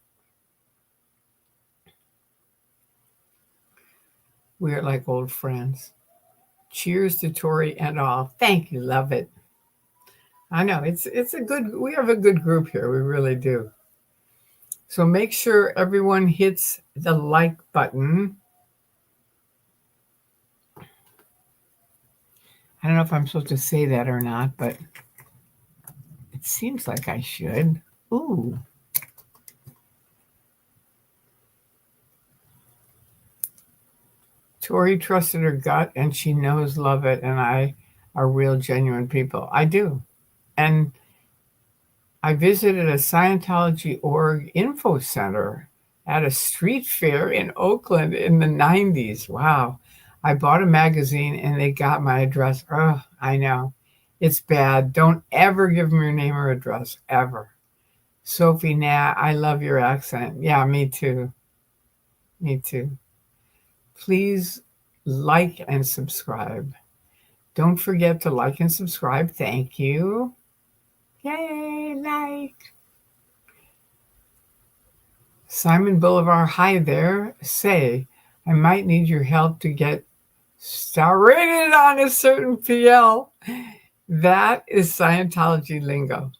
Speaker 1: We are like old friends. Cheers to Tori and all. Thank you. Love it. I know it's a good, we have a good group here. We really do. So make sure everyone hits the like button. I don't know if I'm supposed to say that or not, but it seems like I should. Ooh. Tori trusted her gut, and she knows Love It and I are real, genuine people. I do. And I visited a Scientology org info center at a street fair in Oakland in the 90s. Wow. I bought a magazine and they got my address. Oh, I know. It's bad. Don't ever give them your name or address, ever. Sophie, nah, I love your accent. Yeah, me too. Me too. Please like and subscribe. Don't forget to like and subscribe. Thank you. Yay, like. Simon Boulevard, hi there. Say, I might need your help to get star rated on a certain PL. That is Scientology lingo.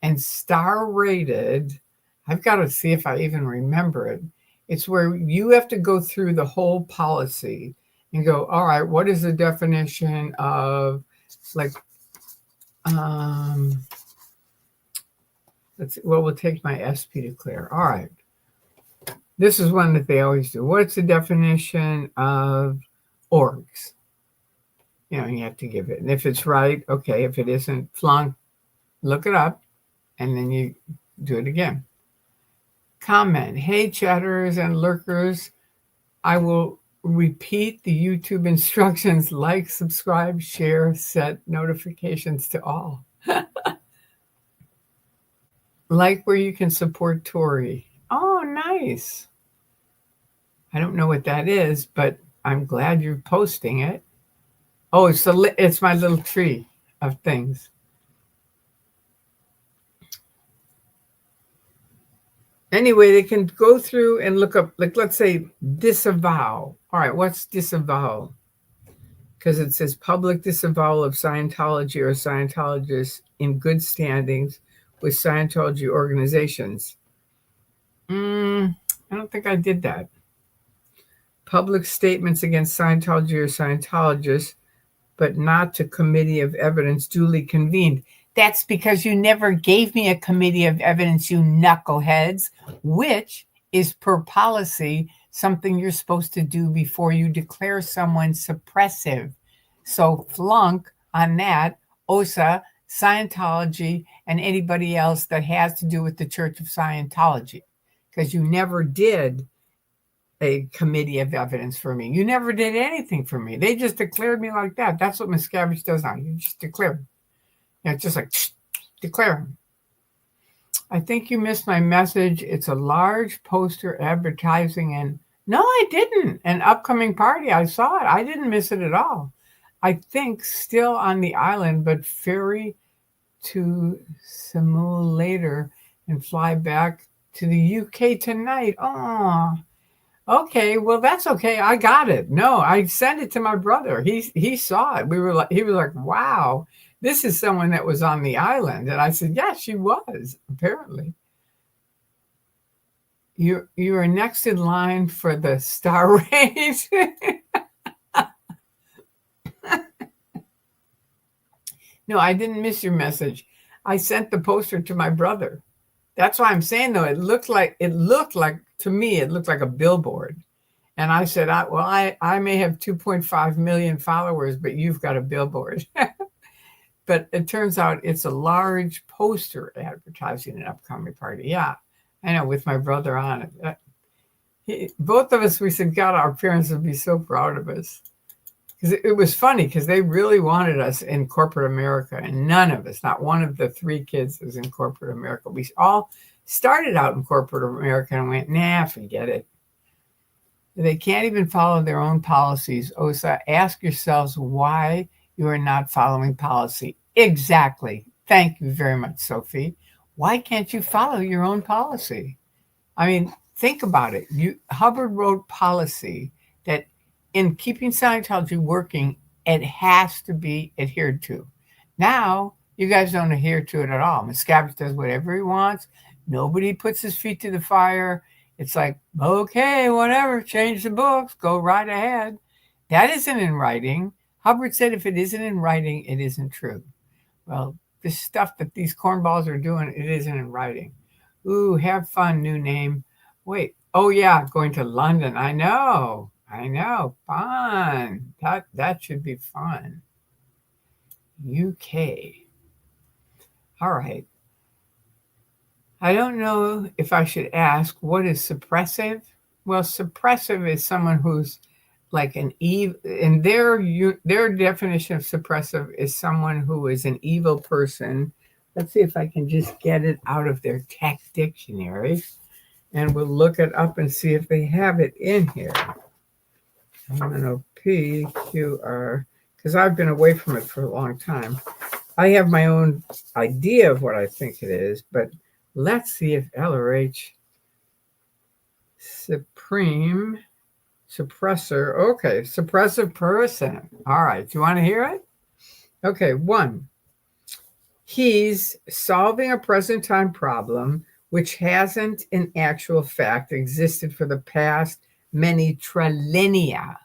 Speaker 1: And star rated, I've got to see if I even remember it. It's where you have to go through the whole policy and go, all right, what is the definition of, like, we'll take my SP declare. All right. This is one that they always do. What's the definition of orgs? You know, you have to give it. And if it's right, okay. If it isn't, flunk, look it up, and then you do it again. Comment. Hey, chatters and lurkers. I will repeat the YouTube instructions. Like, subscribe, share, set notifications to all. Like where you can support Tori. Oh, nice. I don't know what that is, but I'm glad you're posting it. Oh, it's my little tree of things. Anyway, they can go through and look up, like, let's say disavow. All right, what's disavow? Because it says public disavowal of Scientology or Scientologists in good standings with Scientology organizations. I don't think I did that. Public statements against Scientology or Scientologists, but not to committee of evidence duly convened. That's because you never gave me a committee of evidence, you knuckleheads, which is per policy something you're supposed to do before you declare someone suppressive. So flunk on that, OSA, Scientology, and anybody else that has to do with the Church of Scientology, because you never did a committee of evidence for me. You never did anything for me. They just declared me like that. That's what Miscavige does now. You just declare. It's just like, declare them. I think you missed my message. It's a large poster advertising, and no, I didn't. An upcoming party. I saw it. I didn't miss it at all. I think still on the island, but ferry to Samu later and fly back to the UK tonight. Oh, okay. Well, that's okay. I got it. No, I sent it to my brother. He saw it. He was like, wow. This is someone that was on the island. And I said, yeah, she was, apparently. You are next in line for the star raise. No, I didn't miss your message. I sent the poster to my brother. That's why I'm saying, though, it looked like to me, it looked like a billboard. And I said, I may have 2.5 million followers, but you've got a billboard. But it turns out it's a large poster advertising an upcoming party. Yeah, I know, with my brother on it. Both of us, we said, God, our parents would be so proud of us. Because it was funny, because they really wanted us in corporate America, and none of us, not one of the three kids, was in corporate America. We all started out in corporate America and went, nah, forget it. They can't even follow their own policies. OSA, ask yourselves why you are not following policy. Exactly. Thank you very much, Sophie. Why can't you follow your own policy? I mean, think about it. Hubbard wrote policy that in keeping Scientology working, it has to be adhered to. Now, you guys don't adhere to it at all. Miscavige does whatever he wants. Nobody puts his feet to the fire. It's like, okay, whatever, change the books, go right ahead. That isn't in writing. Hubbard said if it isn't in writing, it isn't true. Well, the stuff that these cornballs are doing, it isn't in writing. Ooh, have fun, new name. Wait, oh yeah, going to London. I know, fun. That should be fun. UK. All right. I don't know if I should ask, what is suppressive? Well, suppressive is someone who's like an evil, and their definition of suppressive is someone who is an evil person. Let's see if I can just get it out of their tech dictionary, and we'll look it up and see if they have it in here. I'm going to PQR, because I've been away from it for a long time. I have my own idea of what I think it is, but let's see if LRH Supreme Suppressor. Okay, suppressive person. All right, do you want to hear it? Okay, 1, He's solving a present time problem which hasn't in actual fact existed for the past many trillennia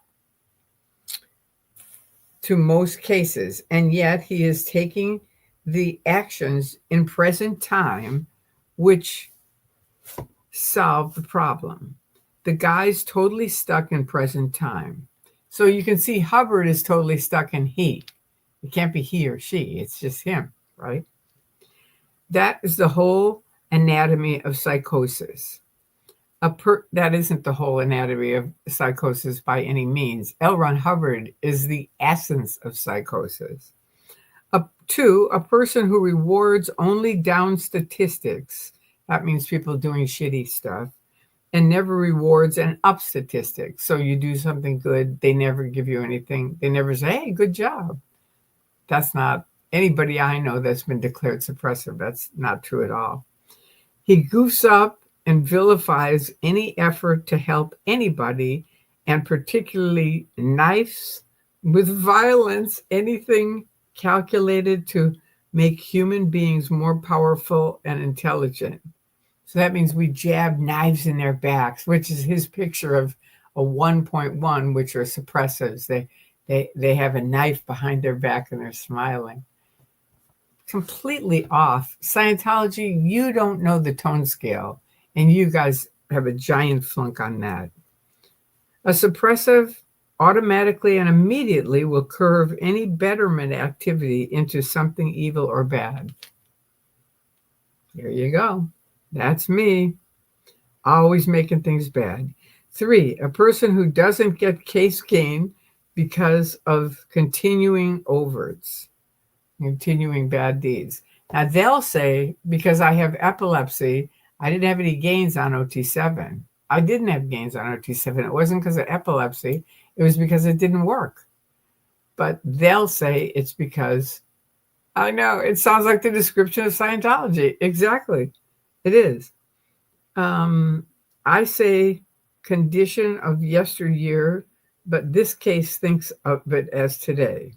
Speaker 1: to most cases, and yet he is taking the actions in present time which solve the problem. The guy's totally stuck in present time. So you can see Hubbard is totally stuck in he. It can't be he or she, it's just him, right? That is the whole anatomy of psychosis. That isn't the whole anatomy of psychosis by any means. L. Ron Hubbard is the essence of psychosis. Two, a person who rewards only down statistics, that means people doing shitty stuff, and never rewards an up statistic. So you do something good, they never give you anything. They never say, hey, good job. That's not anybody I know that's been declared suppressive. That's not true at all. He goofs up and vilifies any effort to help anybody, and particularly knifes with violence anything calculated to make human beings more powerful and intelligent. So that means we jab knives in their backs, which is his picture of a 1.1, which are suppressives. They have a knife behind their back and they're smiling. Completely off. Scientology, you don't know the tone scale, and you guys have a giant flunk on that. A suppressive automatically and immediately will curve any betterment activity into something evil or bad. There you go. That's me. Always making things bad. 3, a person who doesn't get case gain because of continuing overts, continuing bad deeds. Now they'll say, because I have epilepsy, I didn't have any gains on OT7. I didn't have gains on OT7. It wasn't because of epilepsy. It was because it didn't work. But they'll say it's because, I know, it sounds like the description of Scientology. Exactly. It is. I say condition of yesteryear, but this case thinks of it as today.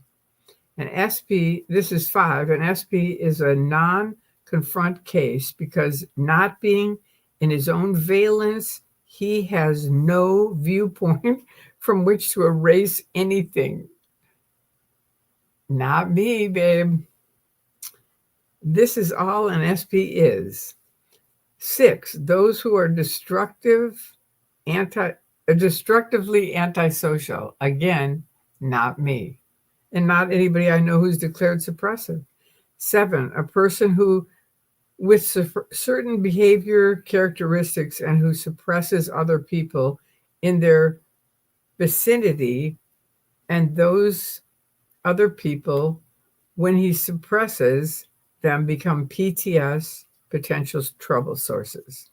Speaker 1: An SP, this is 5, an SP is a non-confront case because not being in his own valence, he has no viewpoint from which to erase anything. Not me, babe. This is all an SP is. 6, those who are destructively antisocial. Again, not me. And not anybody I know who's declared suppressive. 7, a person who, with certain behavior characteristics and who suppresses other people in their vicinity, and those other people, when he suppresses them, become PTS, potential trouble sources.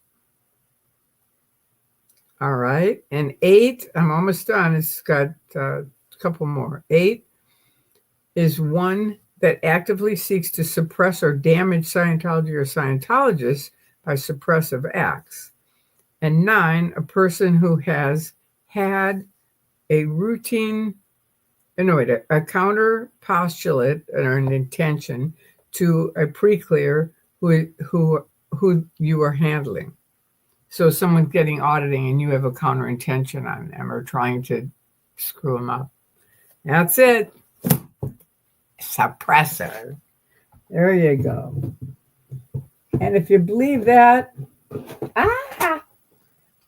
Speaker 1: All right. And 8, I'm almost done. It's got a couple more. 8 is one that actively seeks to suppress or damage Scientology or Scientologists by suppressive acts. And 9, a person who has had a counter postulate or an intention to a pre-clear who you are handling. So someone's getting auditing and you have a counter intention on them or trying to screw them up. That's it. Suppressor. There you go. And if you believe that,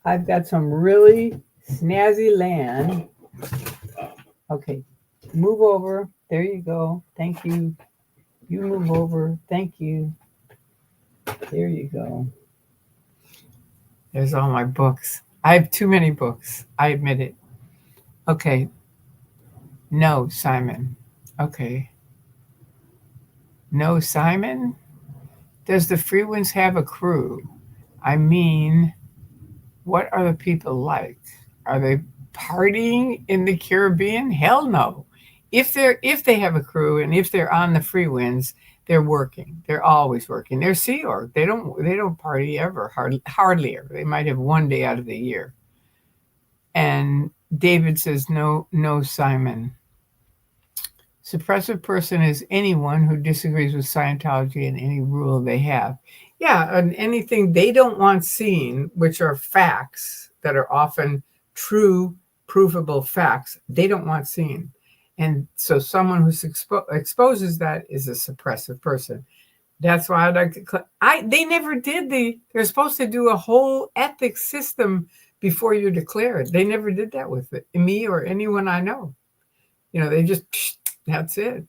Speaker 1: I've got some really snazzy land. Okay, move over. There you go. Thank you. You move over. Thank you. There you go. There's all my books. I have too many books. I admit it. Okay. No, Simon. Okay. No, Simon? Does the Free Ones have a crew? I mean, what are the people like? Are they partying in the Caribbean? Hell no. If they have a crew and if they're on the Free Winds, they're working. They're always working. They're Sea Org. They don't party ever, hardly ever. They might have one day out of the year. And David says, no, Simon. Suppressive person is anyone who disagrees with Scientology and any rule they have. Yeah, and anything they don't want seen, which are facts that are often true, provable facts, they don't want seen. And so someone who exposes that is a suppressive person. That's why I'd like to. They never did they're supposed to do a whole ethics system before you declare it. They never did that with me or anyone I know. They just, that's it.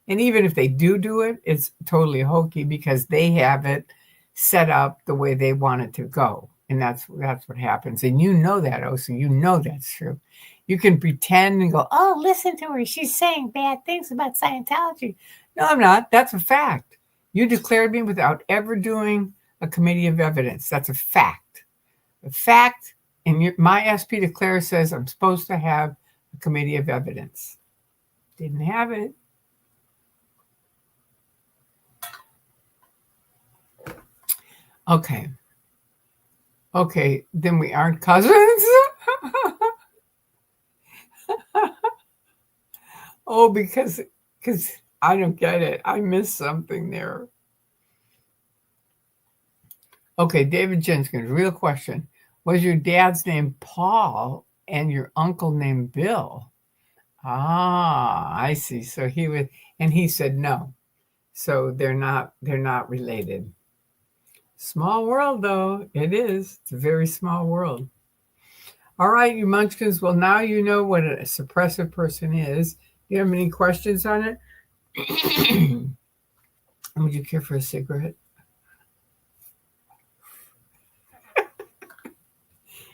Speaker 1: And even if they do it, it's totally hokey because they have it set up the way they want it to go. And that's what happens. And you know that, Osa. You know that's true. You can pretend and go, oh, listen to her. She's saying bad things about Scientology. No, I'm not. That's a fact. You declared me without ever doing a committee of evidence. That's a fact. A fact. And my SP declare says I'm supposed to have a committee of evidence. Didn't have it. Okay, then we aren't cousins? Oh, because I don't get it. I missed something there. Okay, David Jenskins, real question. Was your dad's name Paul and your uncle named Bill? Ah, I see. So he said no. So they're not related. Small world, though. It is. It's a very small world. All right, you munchkins. Well, now you know what a suppressive person is. Do you have any questions on it? Would you care for a cigarette?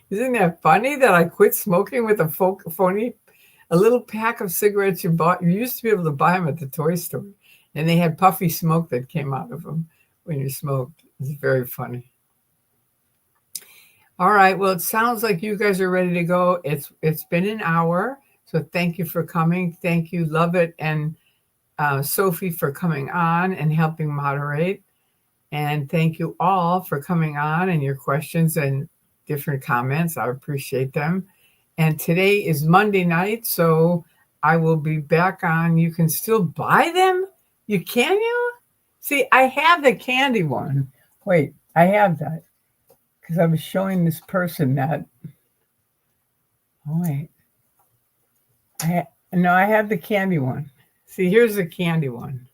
Speaker 1: Isn't that funny that I quit smoking with a little pack of cigarettes you bought? You used to be able to buy them at the toy store, and they had puffy smoke that came out of them when you smoked. It's very funny. All right. Well, it sounds like you guys are ready to go. It's been an hour. So thank you for coming. Thank you, Lovett and Sophie, for coming on and helping moderate. And thank you all for coming on and your questions and different comments. I appreciate them. And today is Monday night, so I will be back on. You can still buy them? Can you? See, I have the candy one. Wait, I have that because I was showing this person that. Oh, wait. I have the candy one. See, here's the candy one.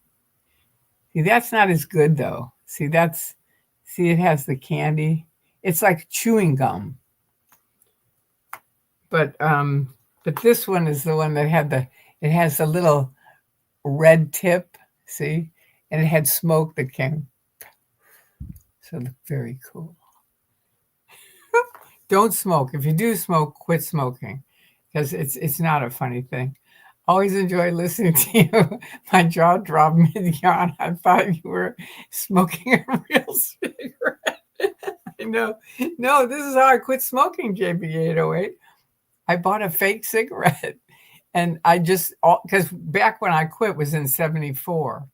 Speaker 1: See, that's not as good though. See, it has the candy. It's like chewing gum. But this one is the one that it has a little red tip, see? And it had smoke that came. So it looked very cool. Don't smoke. If you do smoke, quit smoking because it's not a funny thing. Always enjoy listening to you. My jaw dropped mid-yawn. I thought you were smoking a real cigarette. I know. No, this is how I quit smoking, JB808. I bought a fake cigarette. And because back when I quit was in 74,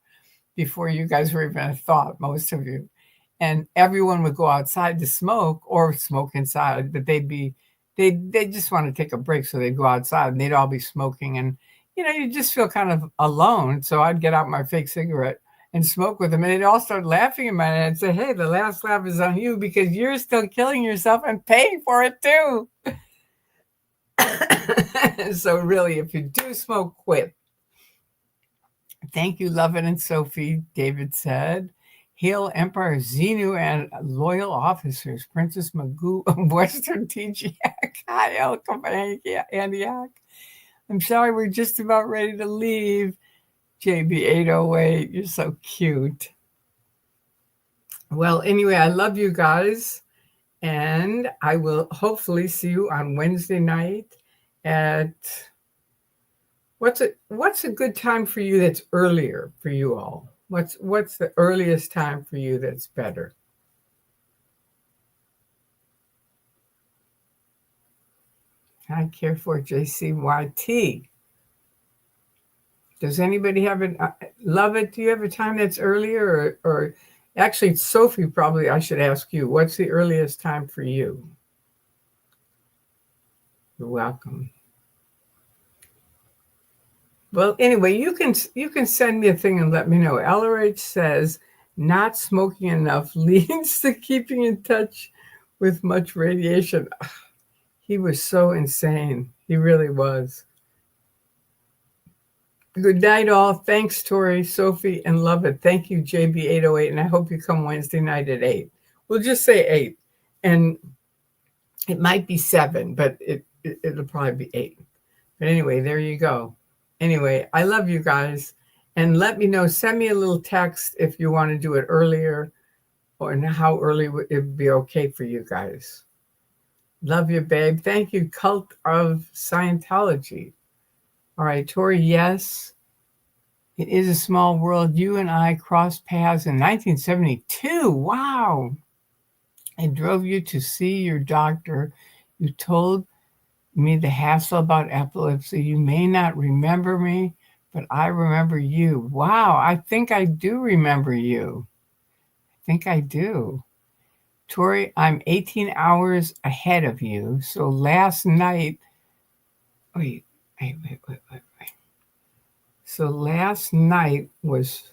Speaker 1: before you guys were even a thought, most of you. And everyone would go outside to smoke or smoke inside, but they just want to take a break. So they'd go outside and they'd all be smoking. And, you just feel kind of alone. So I'd get out my fake cigarette and smoke with them. And they'd all start laughing at me and say, hey, the last laugh is on you because you're still killing yourself and paying for it too. So really, if you do smoke, quit. Thank you, Lovin and Sophie, David said. Hail Emperor Xenu and loyal officers, Princess Magoo, Western TGAC. Hi, Elcom Antioch. I'm sorry, we're just about ready to leave. JB808, you're so cute. Well, anyway, I love you guys. And I will hopefully see you on Wednesday night at what's a good time for you that's earlier for you all? What's the earliest time for you that's better? I care for JCYT. Does anybody have it? Love it. Do you have a time that's earlier or actually, Sophie, probably I should ask you, what's the earliest time for you? You're welcome. Well, anyway, you can send me a thing and let me know. LRH says not smoking enough leads to keeping in touch with much radiation. He was so insane. He really was. Good night, all. Thanks, Tori, Sophie, and love it. Thank you, JB808, and I hope you come Wednesday night at 8. We'll just say 8, and it might be 7, but it'll probably be 8. But anyway, there you go. Anyway, I love you guys, and let me know. Send me a little text if you want to do it earlier, or how early it would be okay for you guys. Love you, babe. Thank you, Cult of Scientology. All right, Tori, yes, it is a small world. You and I crossed paths in 1972. Wow. I drove you to see your doctor. You told me the hassle about epilepsy. You may not remember me, but I remember you. Wow, I think I do remember you. I think I do. Tori, I'm 18 hours ahead of you. So last night, wait. So last night was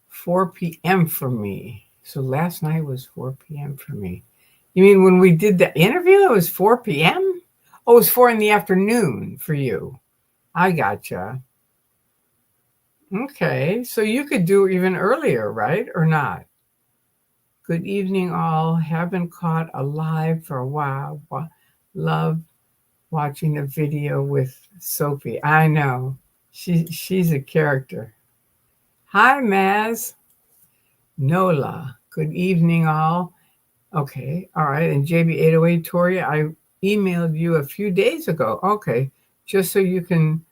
Speaker 1: 4 p.m. for me. So last night was 4 p.m. for me. You mean when we did the interview, it was 4 p.m.? Oh, it was 4 in the afternoon for you. I gotcha. Okay, so you could do even earlier, right? Or not? Good evening, all. Haven't caught a live for a while. Love watching a video with Sophie. I know. She's a character. Hi, Maz. Nola. Good evening, all. Okay, all right. And JB808, Tori, I emailed you a few days ago. Okay, just so you can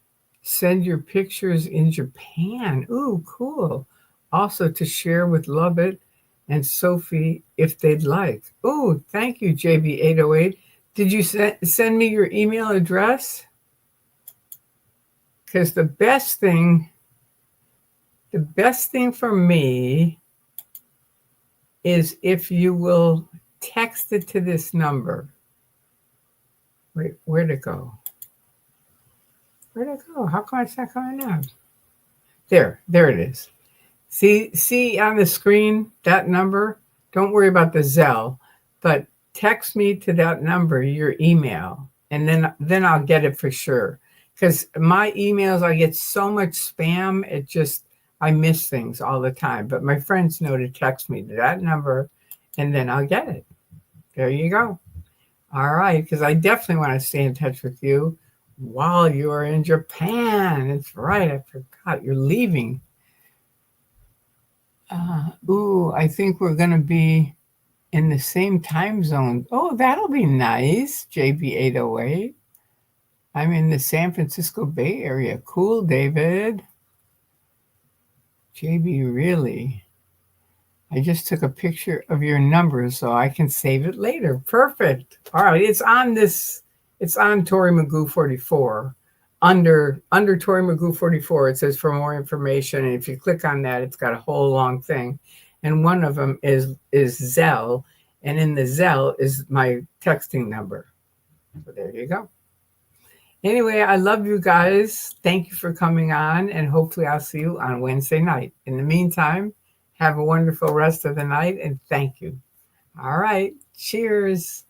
Speaker 1: send your pictures in Japan. Ooh, cool. Also to share with Lovett and Sophie if they'd like. Ooh, thank you, JB808. Did you send me your email address? Because the best thing for me is if you will text it to this number. Wait, where'd it go? How come it's not coming out? There it is. See on the screen, that number? Don't worry about the Zelle, but text me to that number, your email, and then I'll get it for sure. Because my emails, I get so much spam, I miss things all the time. But my friends know to text me to that number, and then I'll get it. There you go. All right, because I definitely want to stay in touch with you while you are in Japan. That's right, I forgot. You're leaving. I think we're going to be in the same time zone. Oh, that'll be nice, JB808. I'm in the San Francisco Bay Area. Cool, David. JB, really? I just took a picture of your number so I can save it later. Perfect. All right, it's on Tori Magoo 44. Under Tori Magoo 44, it says for more information. And if you click on that, it's got a whole long thing. And one of them is Zelle. And in the Zelle is my texting number. So there you go. Anyway, I love you guys. Thank you for coming on. And hopefully I'll see you on Wednesday night. In the meantime, have a wonderful rest of the night. And thank you. All right. Cheers.